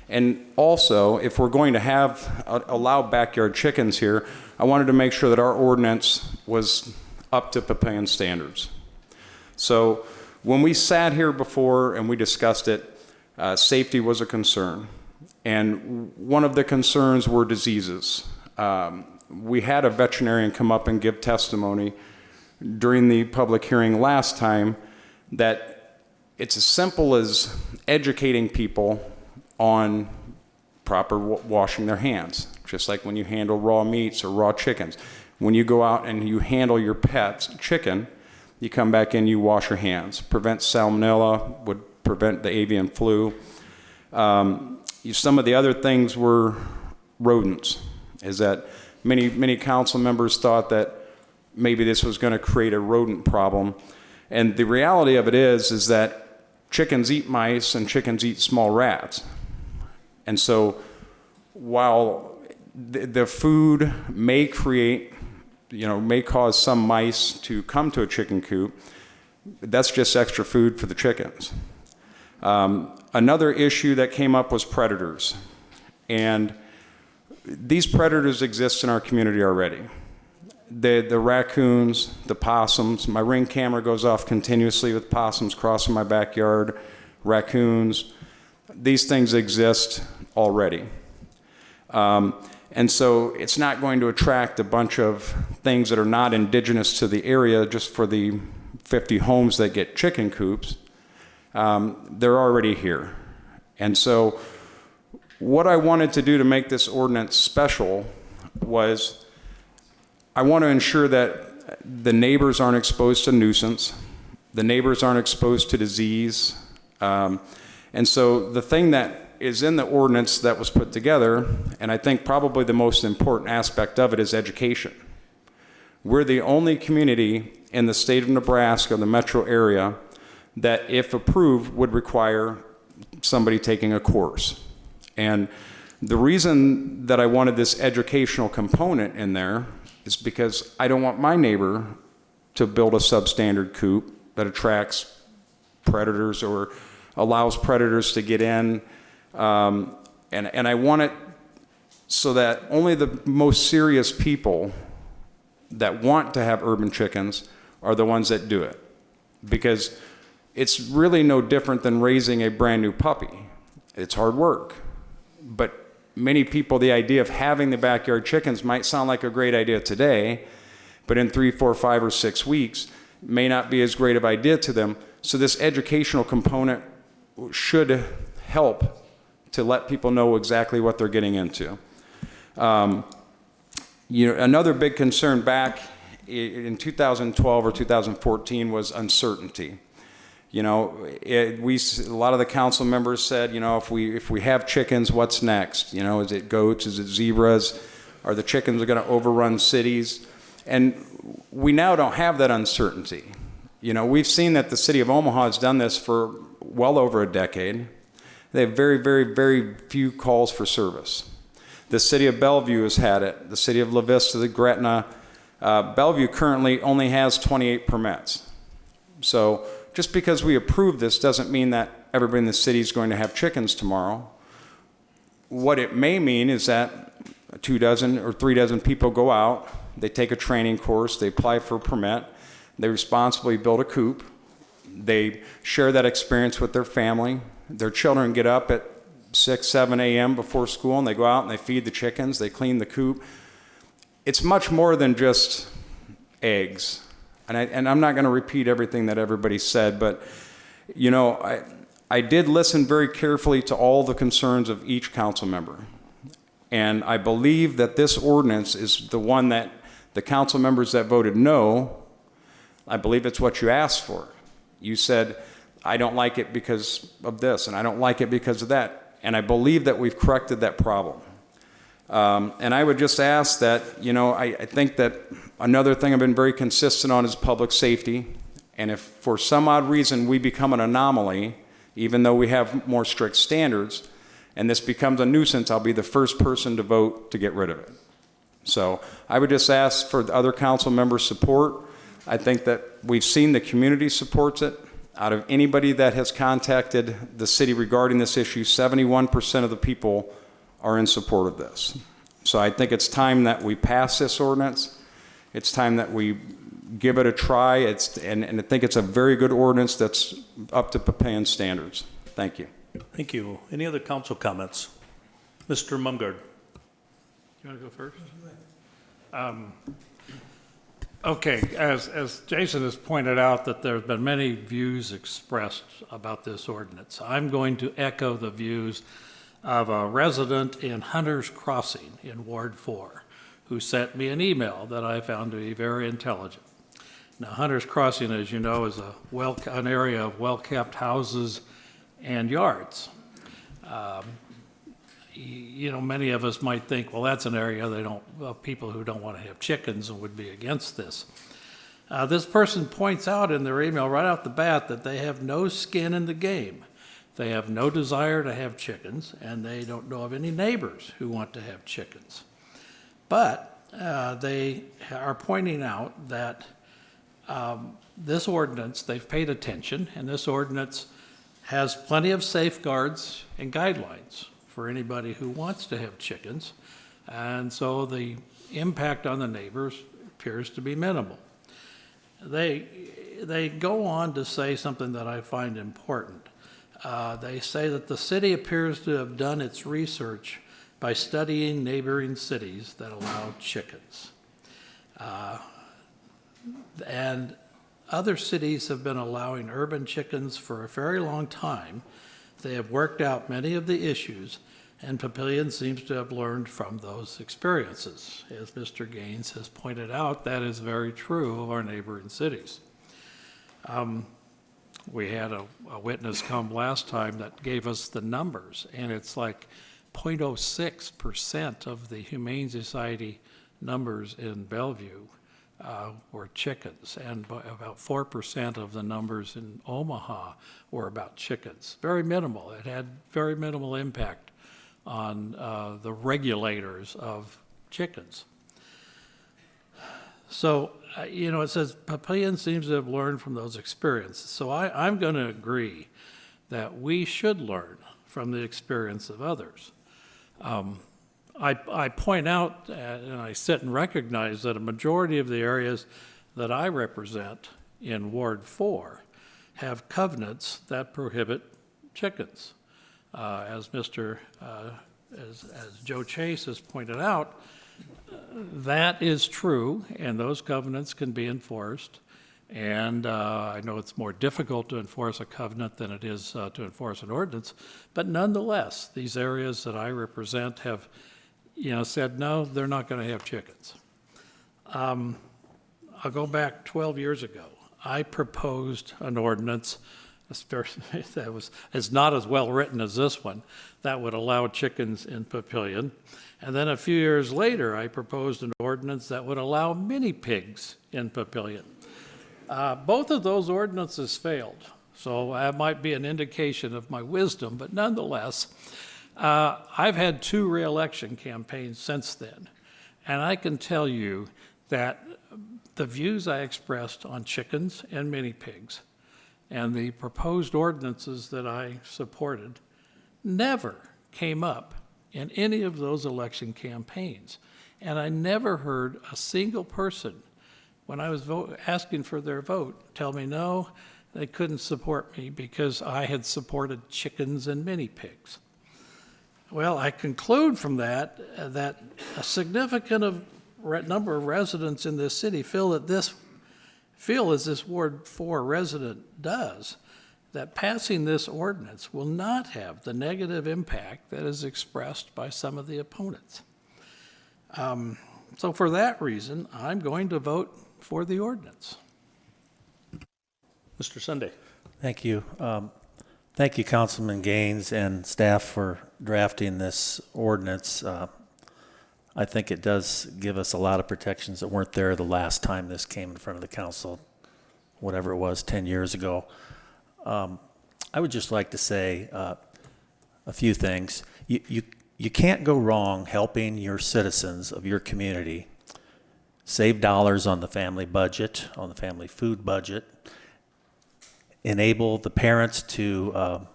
And also, if we're going to allow backyard chickens here, I wanted to make sure that our ordinance was up to Papillion standards. So when we sat here before and we discussed it, safety was a concern. And one of the concerns were diseases. We had a veterinarian come up and give testimony during the public hearing last time that it's as simple as educating people on proper washing their hands, just like when you handle raw meats or raw chickens. When you go out and you handle your pet's chicken, you come back in, you wash your hands. Prevent salmonella, would prevent the avian flu. Some of the other things were rodents, is that many council members thought that maybe this was going to create a rodent problem. And the reality of it is that chickens eat mice and chickens eat small rats. And so while the food may create, may cause some mice to come to a chicken coop, that's just extra food for the chickens. Another issue that came up was predators. And these predators exist in our community already. The raccoons, the possums. My Ring camera goes off continuously with possums crossing my backyard, raccoons. These things exist already. And so it's not going to attract a bunch of things that are not indigenous to the area just for the 50 homes that get chicken coops. They're already here. And so what I wanted to do to make this ordinance special was I want to ensure that the neighbors aren't exposed to nuisance, the neighbors aren't exposed to disease. And so the thing that is in the ordinance that was put together, and I think probably the most important aspect of it is education. We're the only community in the state of Nebraska, the metro area, that if approved would require somebody taking a course. And the reason that I wanted this educational component in there is because I don't want my neighbor to build a substandard coop that attracts predators or allows predators to get in. And I want it so that only the most serious people that want to have urban chickens are the ones that do it. Because it's really no different than raising a brand new puppy. It's hard work. But many people, the idea of having the backyard chickens might sound like a great idea today, but in 3, 4, 5, or 6 weeks may not be as great of an idea to them. So this educational component should help to let people know exactly what they're getting into. Another big concern back in 2012 or 2014 was uncertainty. A lot of the council members said, if we have chickens, what's next? Is it goats? Is it zebras? Are the chickens going to overrun cities? And we now don't have that uncertainty. We've seen that the city of Omaha has done this for well over a decade. They have very, very, very few calls for service. The city of Bellevue has had it. The city of La Vista, the Gretna. Bellevue currently only has 28 permits. So just because we approve this doesn't mean that everybody in the city is going to have chickens tomorrow. What it may mean is that 2 dozen or 3 dozen people go out, they take a training course, they apply for a permit, they responsibly build a coop, they share that experience with their family, their children get up at 6, 7 a.m. before school and they go out and they feed the chickens, they clean the coop. It's much more than just eggs. And I'm not going to repeat everything that everybody said, but, I did listen very carefully to all the concerns of each council member. And I believe that this ordinance is the one that the council members that voted no, I believe it's what you asked for. You said, I don't like it because of this, and I don't like it because of that. And I believe that we've corrected that problem. And I would just ask that, I think that another thing I've been very consistent on is public safety. And if for some odd reason we become an anomaly, even though we have more strict standards, and this becomes a nuisance, I'll be the first person to vote to get rid of it. So I would just ask for the other council members' support. I think that we've seen the community supports it. Out of anybody that has contacted the city regarding this issue, 71% of the people are in support of this. So I think it's time that we pass this ordinance. It's time that we give it a try. And I think it's a very good ordinance that's up to Papillion standards. Thank you. Thank you. Any other council comments? Mr. Mumgard. You want to go first? Okay, as Jason has pointed out that there have been many views expressed about this ordinance. I'm going to echo the views of a resident in Hunter's Crossing in Ward 4 who sent me an email that I found to be very intelligent. Now, Hunter's Crossing, as you know, is an area of well-kept houses and yards. Many of us might think, well, that's an area people who don't want to have chickens and would be against this. This person points out in their email right out the bat that they have no skin in the game. They have no desire to have chickens, and they don't know of any neighbors who want to have chickens. But they are pointing out that this ordinance, they've paid attention, and this ordinance has plenty of safeguards and guidelines for anybody who wants to have chickens. And so the impact on the neighbors appears to be minimal. They go on to say something that I find important. They say that the city appears to have done its research by studying neighboring cities that allow chickens. And other cities have been allowing urban chickens for a very long time. They have worked out many of the issues, and Papillion seems to have learned from those experiences. As Mr. Gaines has pointed out, that is very true of our neighboring cities. We had a witness come last time that gave us the numbers, and it's like 0.06% of the Humane Society numbers in Bellevue were chickens, and about 4% of the numbers in Omaha were about chickens. Very minimal. It had very minimal impact on the regulators of chickens. So, it says Papillion seems to have learned from those experiences. So I'm going to agree that we should learn from the experience of others. I point out, and I sit and recognize that a majority of the areas that I represent in Ward 4 have covenants that prohibit chickens. As Joe Chase has pointed out, that is true, and those covenants can be enforced. And I know it's more difficult to enforce a covenant than it is to enforce an ordinance, but nonetheless, these areas that I represent have, said no, they're not going to have chickens. I'll go back 12 years ago. I proposed an ordinance that is not as well written as this one that would allow chickens in Papillion. And then a few years later, I proposed an ordinance that would allow mini pigs in Papillion. Both of those ordinances failed, so that might be an indication of my wisdom, but nonetheless, I've had 2 re-election campaigns since then, and I can tell you that the views I expressed on chickens and mini pigs and the proposed ordinances that I supported never came up in any of those election campaigns. And I never heard a single person, when I was asking for their vote, tell me no, they couldn't support me because I had supported chickens and mini pigs. Well, I conclude from that that a significant number of residents in this city feel as this Ward 4 resident does, that passing this ordinance will not have the negative impact that is expressed by some of the opponents. So for that reason, I'm going to vote for the ordinance. Mr. Sunday. Thank you. Thank you, Councilman Gaines and staff, for drafting this ordinance. I think it does give us a lot of protections that weren't there the last time this came in front of the council, whatever it was, 10 years ago. I would just like to say a few things. You can't go wrong helping your citizens of your community save dollars on the family budget, on the family food budget, enable the parents to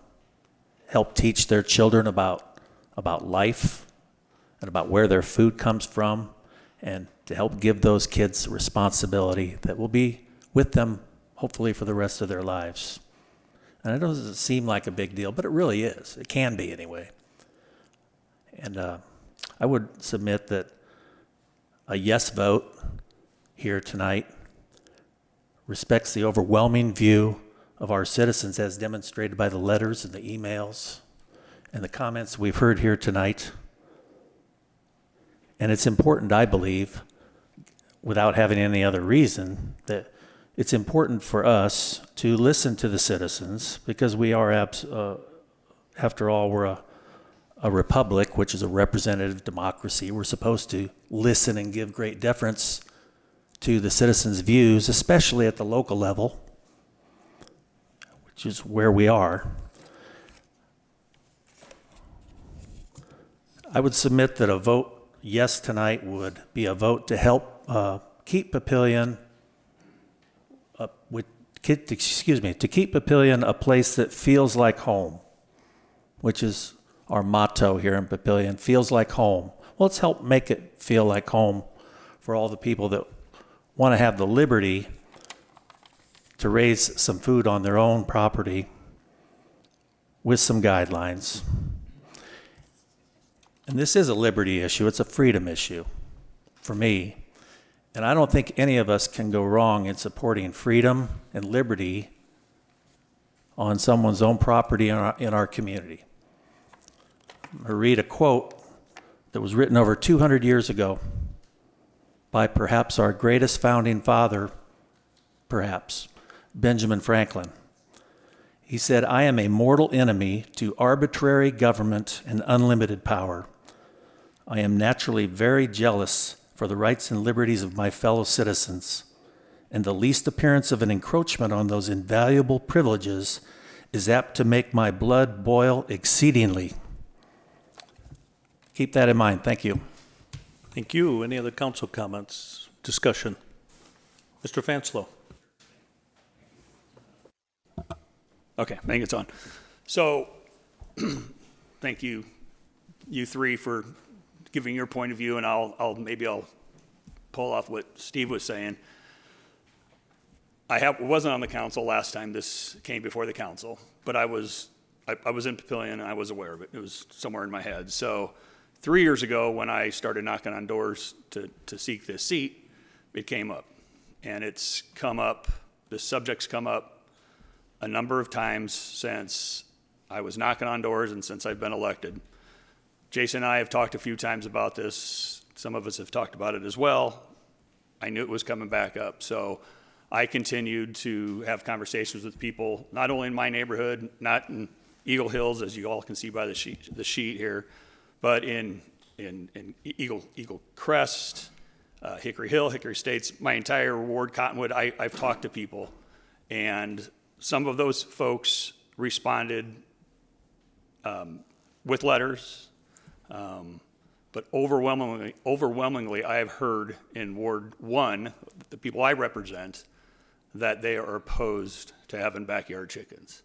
help teach their children about life and about where their food comes from, and to help give those kids responsibility that will be with them hopefully for the rest of their lives. And it doesn't seem like a big deal, but it really is. It can be anyway. And I would submit that a yes vote here tonight respects the overwhelming view of our citizens as demonstrated by the letters and the emails and the comments we've heard here tonight. And it's important, I believe, without having any other reason, that it's important for us to listen to the citizens, because we are, after all, we're a republic, which is a representative democracy. We're supposed to listen and give great deference to the citizens' views, especially at the local level, which is where we are. I would submit that a vote yes tonight would be a vote to help keep Papillion to keep Papillion a place that feels like home, which is our motto here in Papillion, feels like home. Well, let's help make it feel like home for all the people that want to have the liberty to raise some food on their own property with some guidelines. And this is a liberty issue. It's a freedom issue for me. And I don't think any of us can go wrong in supporting freedom and liberty on someone's own property in our community. I'm going to read a quote that was written over 200 years ago by perhaps our greatest founding father, perhaps, Benjamin Franklin. He said, "I am a mortal enemy to arbitrary government and unlimited power. I am naturally very jealous for the rights and liberties of my fellow citizens, and the least appearance of an encroachment on those invaluable privileges is apt to make my blood boil exceedingly." Keep that in mind. Thank you. Thank you. Any other council comments, discussion? Mr. Fanslow. Okay, I think it's on. So, thank you, you three, for giving your point of view, and I'll pull off what Steve was saying. I wasn't on the council last time this came before the council, but I was in Papillion and I was aware of it. It was somewhere in my head. So 3 years ago, when I started knocking on doors to seek this seat, it came up, and it's come up. The subject's come up a number of times since I was knocking on doors and since I've been elected. Jason and I have talked a few times about this. Some of us have talked about it as well. I knew it was coming back up. So I continued to have conversations with people, not only in my neighborhood, not in Eagle Hills, as you all can see by the sheet here, but in Eagle Crest, Hickory Hill, Hickory Estates, my entire ward, Cottonwood. I've talked to people, and some of those folks responded with letters, but overwhelmingly, I have heard in Ward 1, the people I represent, that they are opposed to having backyard chickens.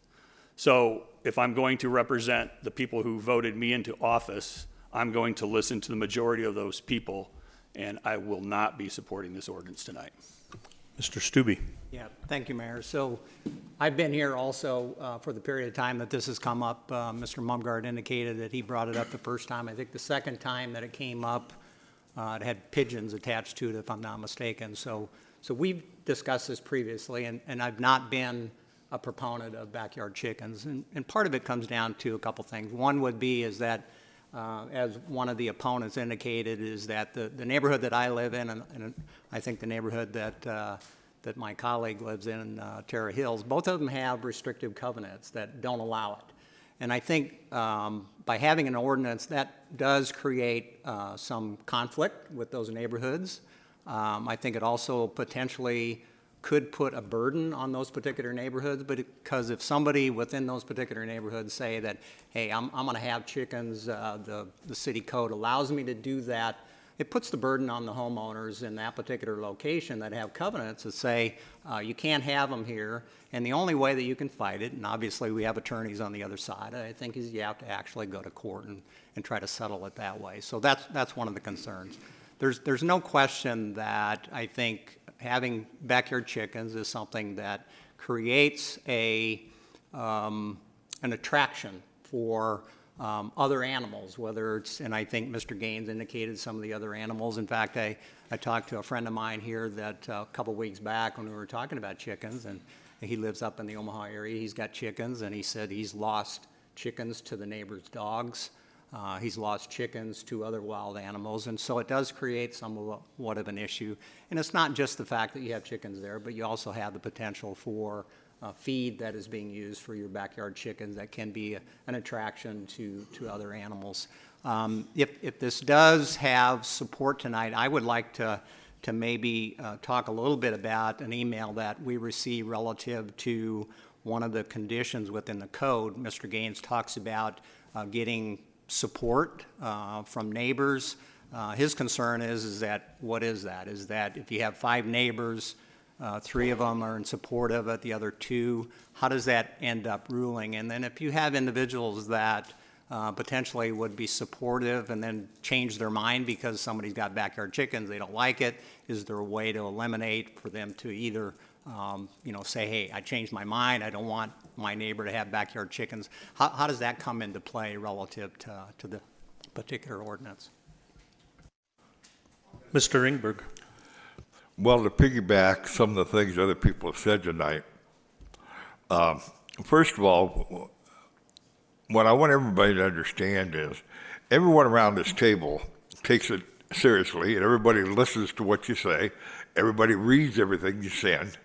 So if I'm going to represent the people who voted me into office, I'm going to listen to the majority of those people, and I will not be supporting this ordinance tonight. Mr. Stubbe. Yeah, thank you, Mayor. So I've been here also for the period of time that this has come up. Mr. Mumgard indicated that he brought it up the first time. I think the second time that it came up, it had pigeons attached to it, if I'm not mistaken. So we've discussed this previously, and I've not been a proponent of backyard chickens. And part of it comes down to a couple things. One would be is that, as one of the opponents indicated, is that the neighborhood that I live in, and I think the neighborhood that my colleague lives in, Terra Hills, both of them have restrictive covenants that don't allow it. And I think by having an ordinance, that does create some conflict with those neighborhoods. I think it also potentially could put a burden on those particular neighborhoods, because if somebody within those particular neighborhoods say that, hey, I'm going to have chickens, the city code allows me to do that, it puts the burden on the homeowners in that particular location that have covenants that say, you can't have them here, and the only way that you can fight it, and obviously we have attorneys on the other side, I think, is you have to actually go to court and try to settle it that way. So that's one of the concerns. There's no question that I think having backyard chickens is something that creates an attraction for other animals, whether it's, and I think Mr. Gaines indicated some of the other animals. In fact, I talked to a friend of mine here that a couple weeks back when we were talking about chickens, and he lives up in the Omaha area. He's got chickens, and he said he's lost chickens to the neighbor's dogs. He's lost chickens to other wild animals, and so it does create somewhat of an issue. And it's not just the fact that you have chickens there, but you also have the potential for feed that is being used for your backyard chickens that can be an attraction to other animals. If this does have support tonight, I would like to maybe talk a little bit about an email that we received relative to one of the conditions within the code. Mr. Gaines talks about getting support from neighbors. His concern is that, what is that? Is that if you have 5 neighbors, 3 of them are in support of it, the other 2, how does that end up ruling? And then if you have individuals that potentially would be supportive and then change their mind because somebody's got backyard chickens, they don't like it, is there a way to eliminate for them to either say, hey, I changed my mind, I don't want my neighbor to have backyard chickens? How does that come into play relative to the particular ordinance? Mr. Ingberg. Well, to piggyback some of the things other people have said tonight, first of all, what I want everybody to understand is everyone around this table takes it seriously, and everybody listens to what you say. Everybody reads everything you send.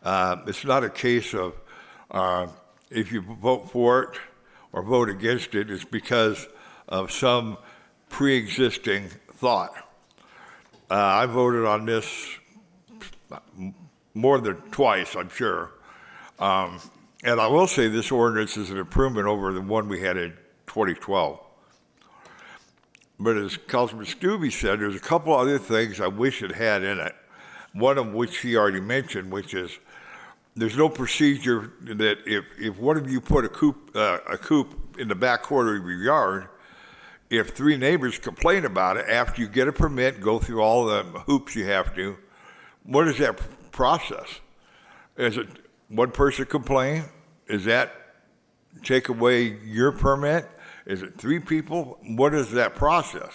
It's not a case of if you vote for it or vote against it, it's because of some pre-existing thought. I voted on this more than twice, I'm sure. And I will say this ordinance is an improvement over the one we had in 2012. But as Councilman Stubbe said, there's a couple other things I wish it had in it. One of which he already mentioned, which is there's no procedure that if one of you put a coop in the back quarter of your yard, if 3 neighbors complain about it after you get a permit, go through all the hoops you have to, what is that process? Is it one person complain? Is that take away your permit? Is it 3 people? What is that process?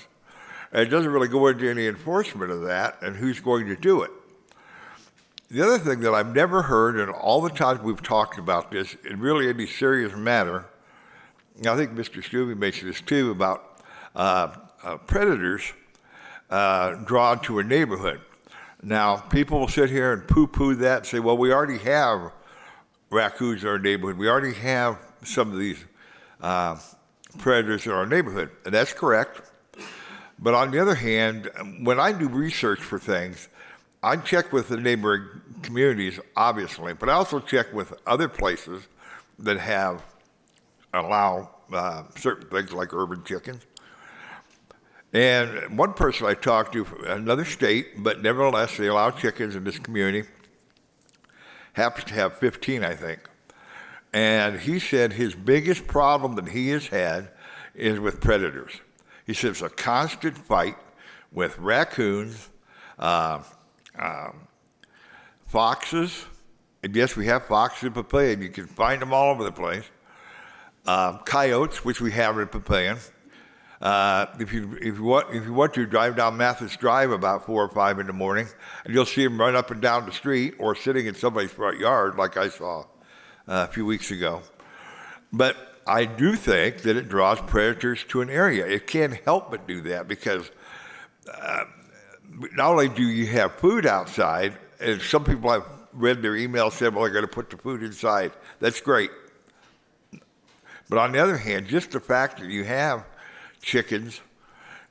And it doesn't really go into any enforcement of that and who's going to do it. The other thing that I've never heard, and all the times we've talked about this in really any serious matter, and I think Mr. Stubbe mentioned this too, about predators drawn to a neighborhood. Now, people will sit here and poo-poo that and say, well, we already have raccoons in our neighborhood. We already have some of these predators in our neighborhood, and that's correct. But on the other hand, when I do research for things, I check with the neighboring communities, obviously, but I also check with other places that allow certain things like urban chickens. And one person I talked to from another state, but nevertheless they allow chickens in this community, happens to have 15, I think. And he said his biggest problem that he has had is with predators. He said it's a constant fight with raccoons, foxes, and yes, we have foxes in Papillion. You can find them all over the place. Coyotes, which we have in Papillion. If you want to drive down Mathis Drive about 4 or 5 in the morning, and you'll see them run up and down the street or sitting in somebody's front yard, like I saw a few weeks ago. But I do think that it draws predators to an area. It can't help but do that because not only do you have food outside, and some people I've read their email said, well, they're going to put the food inside. That's great. But on the other hand, just the fact that you have chickens,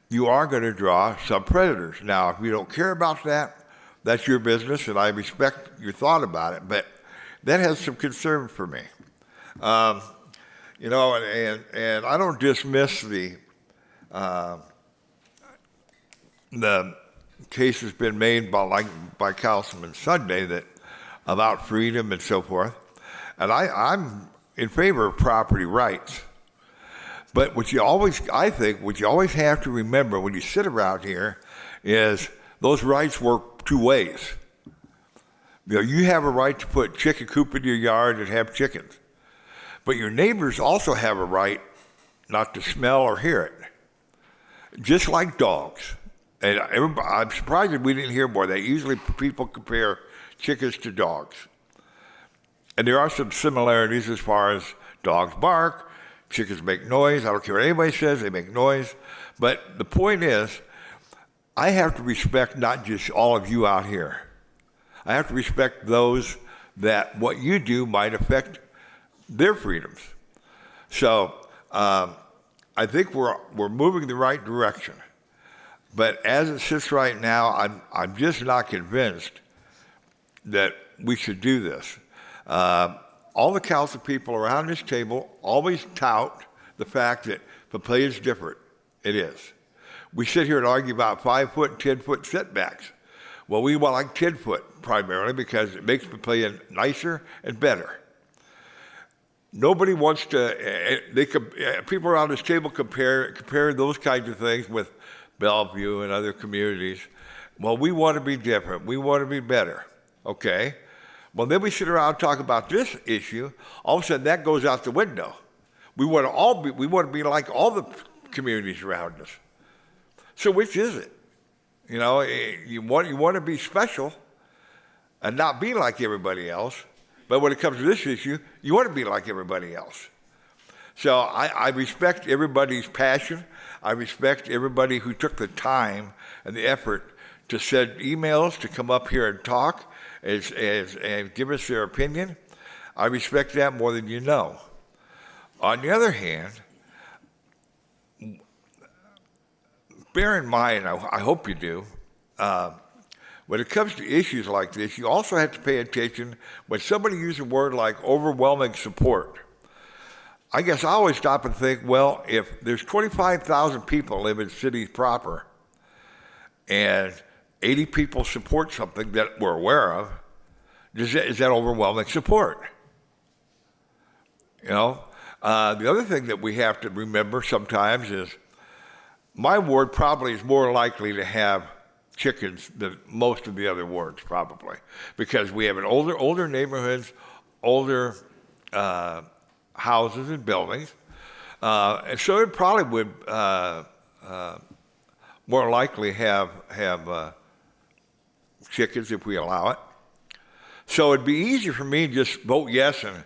you are going to draw some predators. Now, if you don't care about that, that's your business, and I respect your thought about it, but that has some concern for me. You know, and I don't dismiss the case has been made by Councilman Sunday that about freedom and so forth, and I'm in favor of property rights. But what you always have to remember when you sit around here is those rights work 2 ways. You know, you have a right to put chicken coop in your yard and have chickens, but your neighbors also have a right not to smell or hear it, just like dogs. And I'm surprised that we didn't hear more of that. Usually people compare chickens to dogs. And there are some similarities as far as dogs bark, chickens make noise. I don't care what anybody says, they make noise. But the point is, I have to respect not just all of you out here. I have to respect those that what you do might affect their freedoms. So I think we're moving the right direction. But as it sits right now, I'm just not convinced that we should do this. All the council people around this table always tout the fact that Papillion is different. It is. We sit here and argue about 5-foot, 10-foot setbacks. Well, we want like 10-foot primarily because it makes Papillion nicer and better. Nobody wants to. People around this table compare those kinds of things with Bellevue and other communities. Well, we want to be different. We want to be better. Okay. Well, then we sit around and talk about this issue. All of a sudden, that goes out the window. We want to be like all the communities around us. So which is it? You know, you want to be special and not be like everybody else. But when it comes to this issue, you want to be like everybody else. So I respect everybody's passion. I respect everybody who took the time and the effort to send emails, to come up here and talk and give us their opinion. I respect that more than you know. On the other hand, bear in mind, I hope you do, when it comes to issues like this, you also have to pay attention when somebody uses a word like overwhelming support. I guess I always stop and think, well, if there's 25,000 people live in cities proper and 80 people support something that we're aware of, is that overwhelming support? You know, the other thing that we have to remember sometimes is my ward probably is more likely to have chickens than most of the other wards, probably, because we have an older neighborhoods, older houses and buildings, and so it probably would more likely have chickens if we allow it. So it'd be easier for me to just vote yes and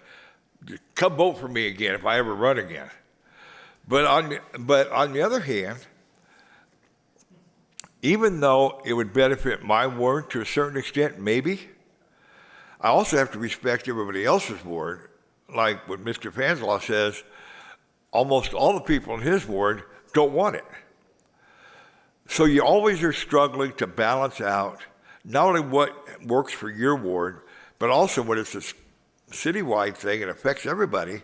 come vote for me again if I ever run again. But on the other hand, even though it would benefit my ward to a certain extent, maybe, I also have to respect everybody else's ward. Like what Mr. Fanslaw says, almost all the people in his ward don't want it. So you always are struggling to balance out not only what works for your ward, but also when it's a citywide thing and affects everybody,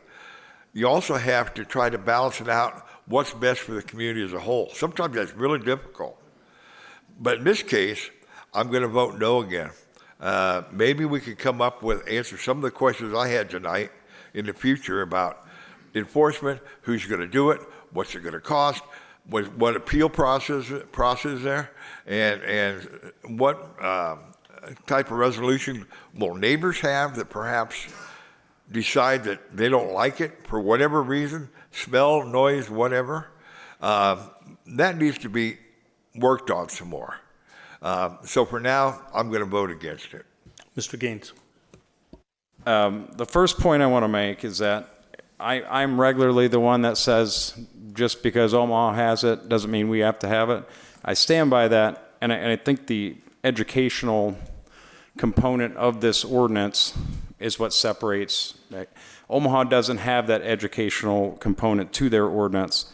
you also have to try to balance it out what's best for the community as a whole. Sometimes that's really difficult. But in this case, I'm going to vote no again. Maybe we could come up with, answer some of the questions I had tonight in the future about enforcement, who's going to do it, what's it going to cost, what appeal process is there, and what type of resolution will neighbors have that perhaps decide that they don't like it for whatever reason, smell, noise, whatever. That needs to be worked on some more. So for now, I'm going to vote against it. Mr. Gaines. The first point I want to make is that I'm regularly the one that says just because Omaha has it doesn't mean we have to have it. I stand by that, and I think the educational component of this ordinance is what separates. Omaha doesn't have that educational component to their ordinance.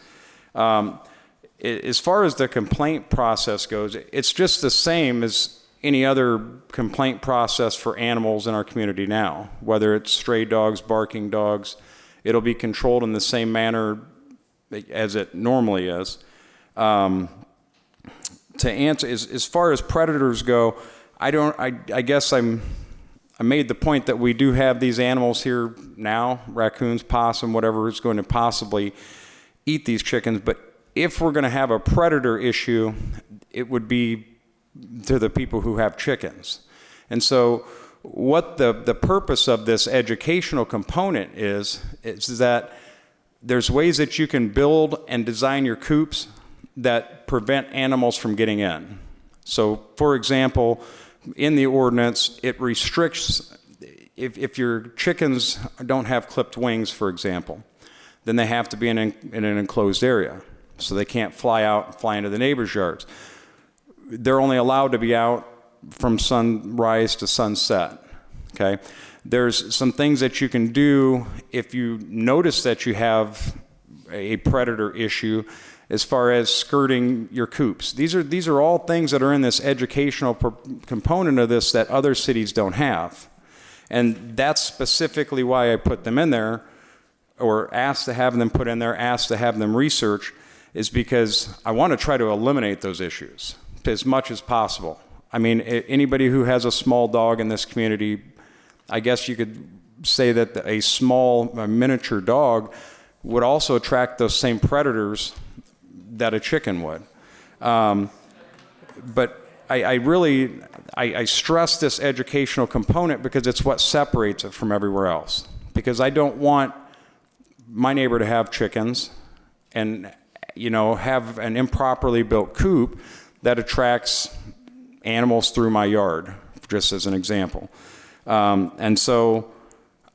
As far as the complaint process goes, it's just the same as any other complaint process for animals in our community now, whether it's stray dogs, barking dogs. It'll be controlled in the same manner as it normally is. To answer, as far as predators go, I guess I made the point that we do have these animals here now, raccoons, possum, whatever is going to possibly eat these chickens, but if we're going to have a predator issue, it would be to the people who have chickens. And so what the purpose of this educational component is that there's ways that you can build and design your coops that prevent animals from getting in. So, for example, in the ordinance, it restricts, if your chickens don't have clipped wings, for example, then they have to be in an enclosed area. So they can't fly out and fly into the neighbors' yards. They're only allowed to be out from sunrise to sunset, okay? There's some things that you can do if you notice that you have a predator issue as far as skirting your coops. These are all things that are in this educational component of this that other cities don't have. And that's specifically why I put them in there, or asked to have them put in there, asked to have them research, is because I want to try to eliminate those issues as much as possible. I mean, anybody who has a small dog in this community, I guess you could say that a miniature dog would also attract those same predators that a chicken would. But I stress this educational component because it's what separates it from everywhere else. Because I don't want my neighbor to have chickens and have an improperly built coop that attracts animals through my yard, just as an example. And so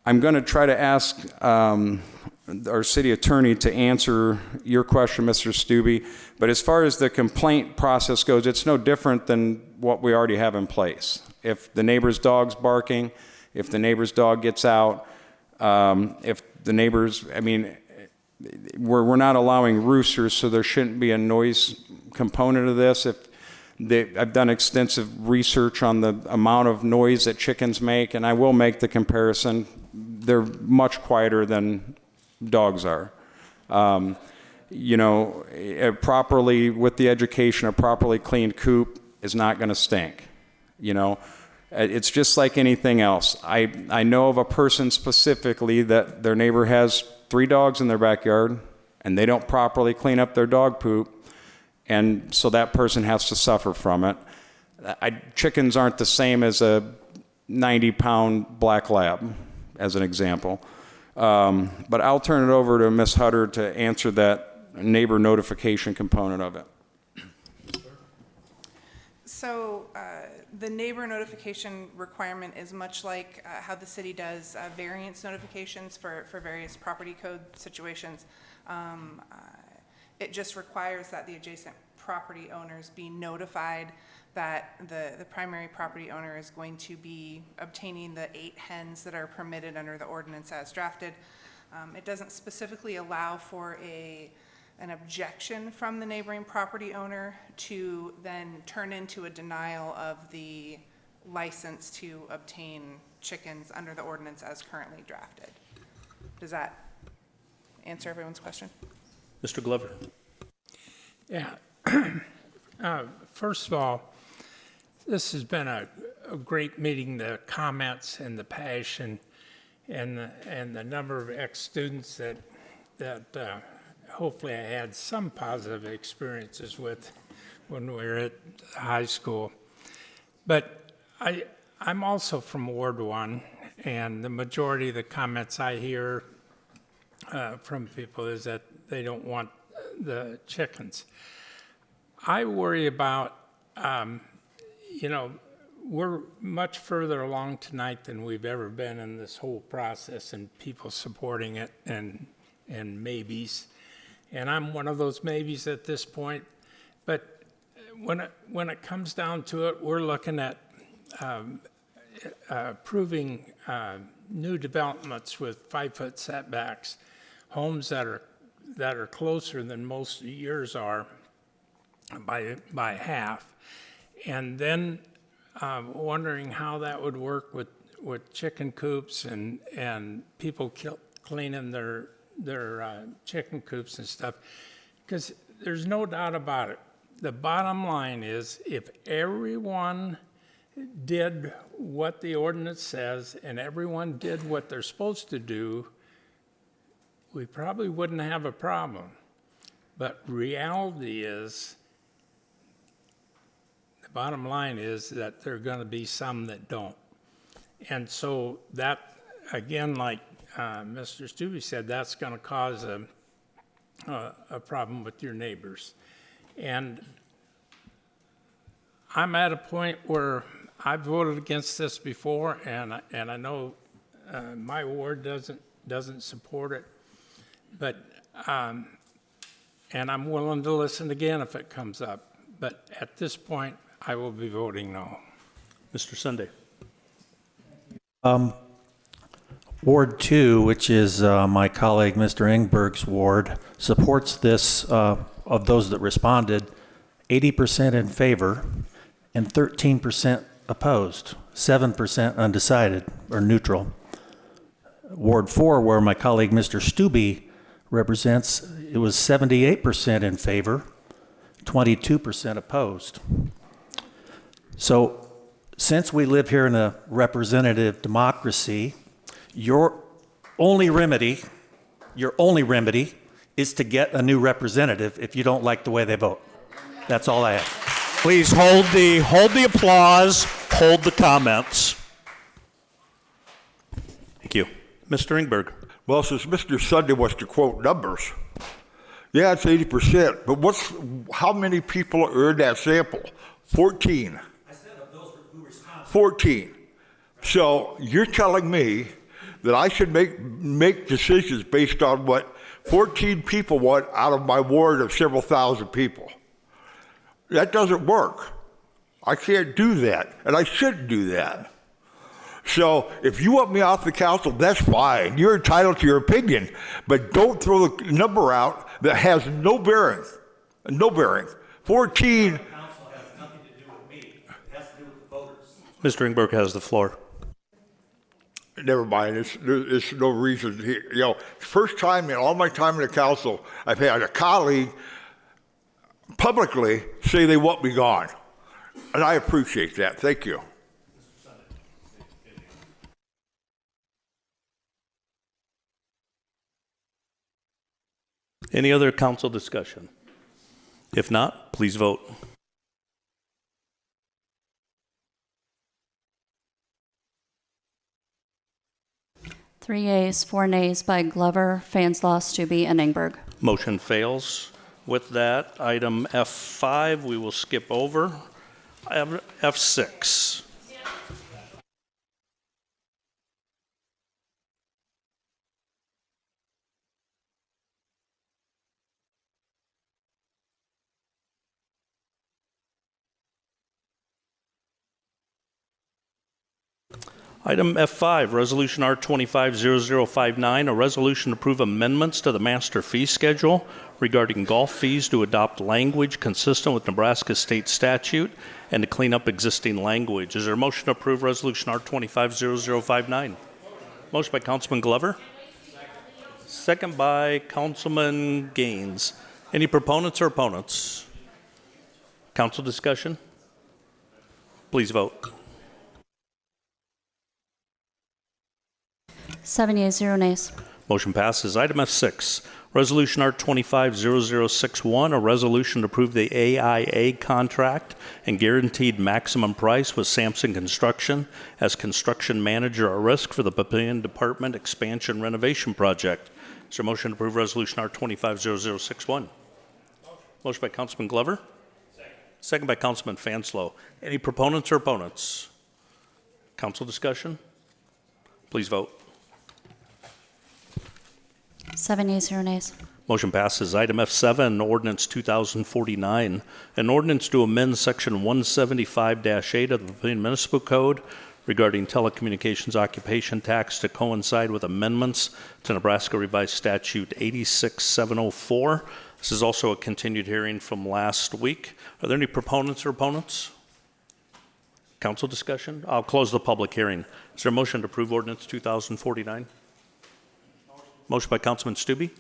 I'm going to try to ask our city attorney to answer your question, Mr. Stubbe. But as far as the complaint process goes, it's no different than what we already have in place. If the neighbor's dog's barking, if the neighbor's dog gets out, if the neighbors, we're not allowing roosters, so there shouldn't be a noise component of this. I've done extensive research on the amount of noise that chickens make, and I will make the comparison. They're much quieter than dogs are. Properly, with the education, a properly cleaned coop is not going to stink. It's just like anything else. I know of a person specifically that their neighbor has 3 dogs in their backyard, and they don't properly clean up their dog poop, and so that person has to suffer from it. Chickens aren't the same as a 90-pound black lab, as an example. But I'll turn it over to Ms. Hutter to answer that neighbor notification component of it. So the neighbor notification requirement is much like how the city does variance notifications for various property code situations. It just requires that the adjacent property owners be notified that the primary property owner is going to be obtaining the 8 hens that are permitted under the ordinance as drafted. It doesn't specifically allow for an objection from the neighboring property owner to then turn into a denial of the license to obtain chickens under the ordinance as currently drafted. Does that answer everyone's question? Mr. Glover. Yeah. First of all, this has been a great meeting. The comments and the passion and the number of ex-students that hopefully I had some positive experiences with when we were at high school. But I'm also from Ward 1, and the majority of the comments I hear from people is that they don't want the chickens. I worry about, we're much further along tonight than we've ever been in this whole process and people supporting it and maybes. And I'm one of those maybes at this point. But when it comes down to it, we're looking at approving new developments with 5-foot setbacks, homes that are closer than most of yours are by half, and then wondering how that would work with chicken coops and people cleaning their chicken coops and stuff, because there's no doubt about it. The bottom line is, if everyone did what the ordinance says and everyone did what they're supposed to do, we probably wouldn't have a problem. But reality is, the bottom line is that there are going to be some that don't. And so that, again, like Mr. Stubbe said, that's going to cause a problem with your neighbors. And I'm at a point where I've voted against this before, and I know my ward doesn't support it. But, and I'm willing to listen again if it comes up. But at this point, I will be voting no. Mr. Sunday. Ward 2, which is my colleague Mr. Engberg's ward, supports this, of those that responded, 80% in favor and 13% opposed, 7% undecided or neutral. Ward 4, where my colleague Mr. Stubbe represents, it was 78% in favor, 22% opposed. So since we live here in a representative democracy, your only remedy is to get a new representative if you don't like the way they vote. That's all I have. Please hold the applause, hold the comments. Thank you. Mr. Engberg. Well, since Mr. Sunday wants to quote numbers, yeah, it's 80%, but how many people are in that sample? 14. I said of those who responded. 14. So you're telling me that I should make decisions based on what 14 people want out of my ward of several thousand people. That doesn't work. I can't do that, and I shouldn't do that. So if you want me off the council, that's fine. You're entitled to your opinion, but don't throw the number out that has no bearing. No bearing. 14. Mr. Ingberg has the floor. Never mind. There's no reason here. You know, first time in all my time in the council, I've had a colleague publicly say they want me gone. And I appreciate that. Thank you. Any other council discussion? If not, please vote. Three yeas, 4 nays by Glover, Fanslaw, Stube, and Ingberg. Motion fails. With that, item F5 we will skip over. F6. Item F5, Resolution R250059, a resolution to approve amendments to the master fee schedule regarding golf fees to adopt language consistent with Nebraska state statute and to clean up existing language. Is there a motion to approve Resolution R250059? Motion by Councilman Glover. Second by Councilman Gaines. Any proponents or opponents? Council discussion? Please vote. 7 yeas, 0 nays. Motion passes. Item F6, Resolution R250061, a resolution to approve the AIA contract and guaranteed maximum price with Sampson Construction as construction manager at risk for the Papillion Department Expansion Renovation Project. Is there a motion to approve Resolution R250061? Motion by Councilman Glover. Second by Councilman Fanslow. Any proponents or opponents? Council discussion? Please vote. 7 yeas, 0 nays. Motion passes. Item F7, Ordinance 2049, an ordinance to amend Section 175-8 of the Papillion Municipal Code regarding telecommunications occupation tax to coincide with amendments to Nebraska Revised Statute 86704. This is also a continued hearing from last week. Are there any proponents or opponents? Council discussion? I'll close the public hearing. Is there a motion to approve Ordinance 2049? Motion by Councilman Stube.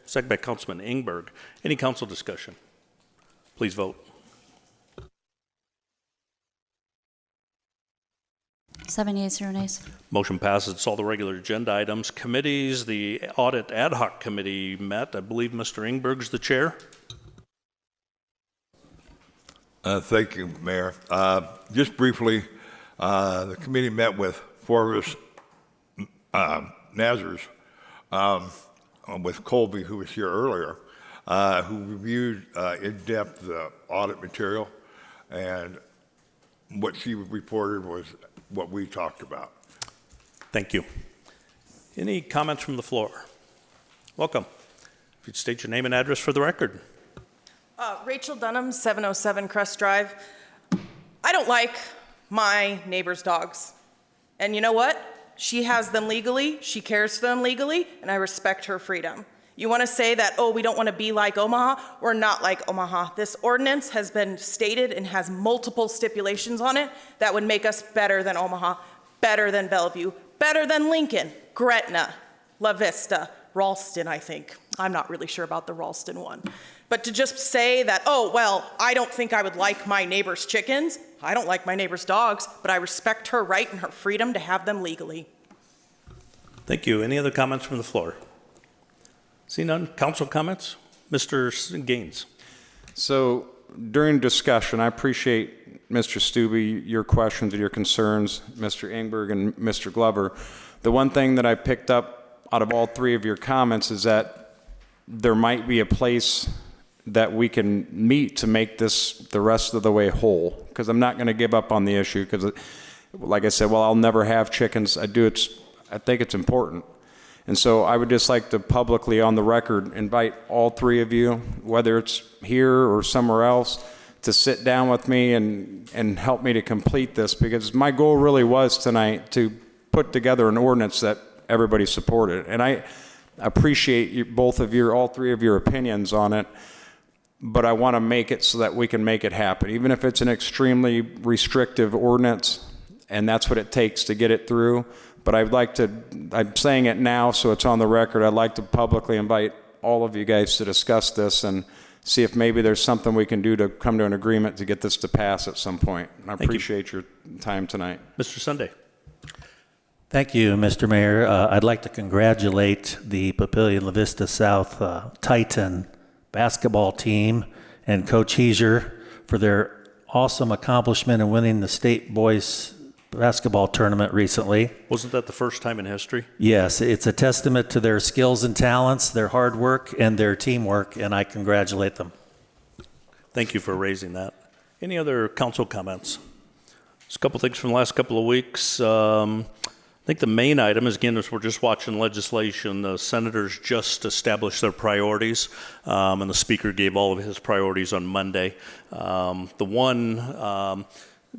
Second by Councilman Ingberg. Any council discussion? Please vote. 7 yeas, 0 nays. Motion passes. It's all the regular agenda items. Committees, the Audit Ad Hoc Committee met. I believe Mr. Ingberg's the chair. Thank you, Mayor. Just briefly, the committee met with 4 of us Nazars, with Colby, who was here earlier, who reviewed in depth the audit material, and what she reported was what we talked about. Thank you. Any comments from the floor? Welcome. If you'd state your name and address for the record. Rachel Dunham, 707 Crest Drive. I don't like my neighbor's dogs. And you know what? She has them legally, she cares for them legally, and I respect her freedom. You want to say that, oh, we don't want to be like Omaha? We're not like Omaha. This ordinance has been stated and has multiple stipulations on it that would make us better than Omaha, better than Bellevue, better than Lincoln, Gretna, La Vista, Ralston, I think. I'm not really sure about the Ralston one. But to just say that, oh, well, I don't think I would like my neighbor's chickens, I don't like my neighbor's dogs, but I respect her right and her freedom to have them legally. Thank you. Any other comments from the floor? See none. Council comments? Mr. Gaines. So during discussion, I appreciate, Mr. Stube, your questions and your concerns, Mr. Ingberg and Mr. Glover. The one thing that I picked up out of all 3 of your comments is that there might be a place that we can meet to make this the rest of the way whole, because I'm not going to give up on the issue, because like I said, well, I'll never have chickens. I think it's important. And so I would just like to publicly on the record invite all 3 of you, whether it's here or somewhere else, to sit down with me and help me to complete this, because my goal really was tonight to put together an ordinance that everybody supported. And I appreciate all three of your opinions on it, but I want to make it so that we can make it happen, even if it's an extremely restrictive ordinance, and that's what it takes to get it through. But I'm saying it now so it's on the record, I'd like to publicly invite all of you guys to discuss this and see if maybe there's something we can do to come to an agreement to get this to pass at some point. And I appreciate your time tonight. Mr. Sunday. Thank you, Mr. Mayor. I'd like to congratulate the Papillion La Vista South Titan basketball team and Coach Heiser for their awesome accomplishment in winning the state boys basketball tournament recently. Wasn't that the first time in history? Yes, it's a testament to their skills and talents, their hard work, and their teamwork, and I congratulate them. Thank you for raising that. Any other council comments? Just a couple things from the last couple of weeks. I think the main item is, again, as we're just watching legislation, the senators just established their priorities, and the speaker gave all of his priorities on Monday. The one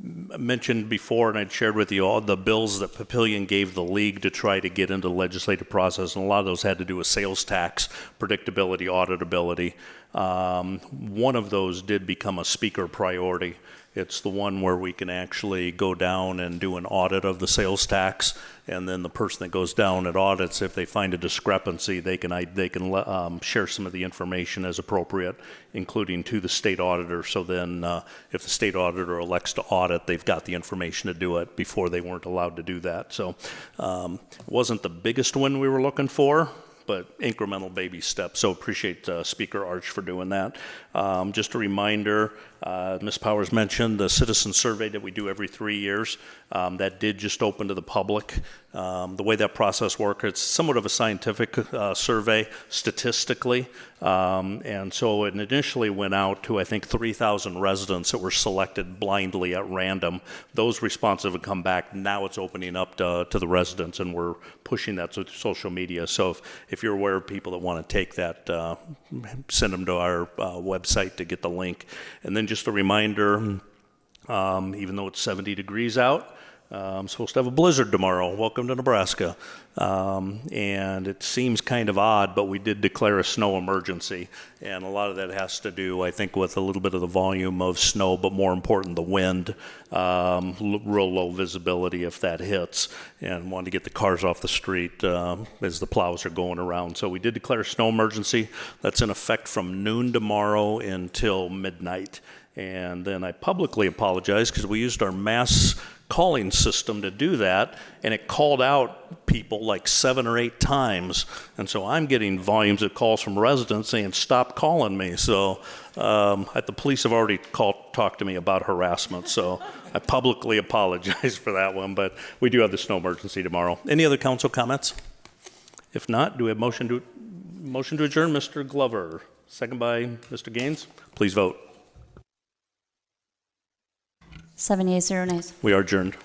mentioned before, and I'd shared with you all the bills that Papillion gave the league to try to get into the legislative process, and a lot of those had to do with sales tax, predictability, auditability. One of those did become a speaker priority. It's the one where we can actually go down and do an audit of the sales tax, and then the person that goes down and audits, if they find a discrepancy, they can share some of the information as appropriate, including to the state auditor. So then if the state auditor elects to audit, they've got the information to do it. Before, they weren't allowed to do that. So it wasn't the biggest win we were looking for, but incremental baby steps. So appreciate Speaker Arch for doing that. Just a reminder, Ms. Powers mentioned the citizen survey that we do every 3 years. That did just open to the public. The way that process works, it's somewhat of a scientific survey statistically. And so it initially went out to, I think, 3,000 residents that were selected blindly at random. Those responses have come back. Now it's opening up to the residents, and we're pushing that to social media. So if you're aware of people that want to take that, send them to our website to get the link. And then just a reminder, even though it's 70 degrees out, I'm supposed to have a blizzard tomorrow. Welcome to Nebraska. And it seems kind of odd, but we did declare a snow emergency. And a lot of that has to do, I think, with a little bit of the volume of snow, but more important, the wind, real low visibility if that hits, and wanted to get the cars off the street as the plows are going around. So we did declare a snow emergency. That's in effect from noon tomorrow until midnight. And then I publicly apologize because we used our mass calling system to do that, and it called out people like 7 or 8 times. And so I'm getting volumes of calls from residents saying, stop calling me. So the police have already talked to me about harassment. So I publicly apologize for that one, but we do have the snow emergency tomorrow. Any other council comments? If not, do we have motion to adjourn? Mr. Glover, second by Mr. Gaines. Please vote. 7 yeas, 0 nays. We are adjourned.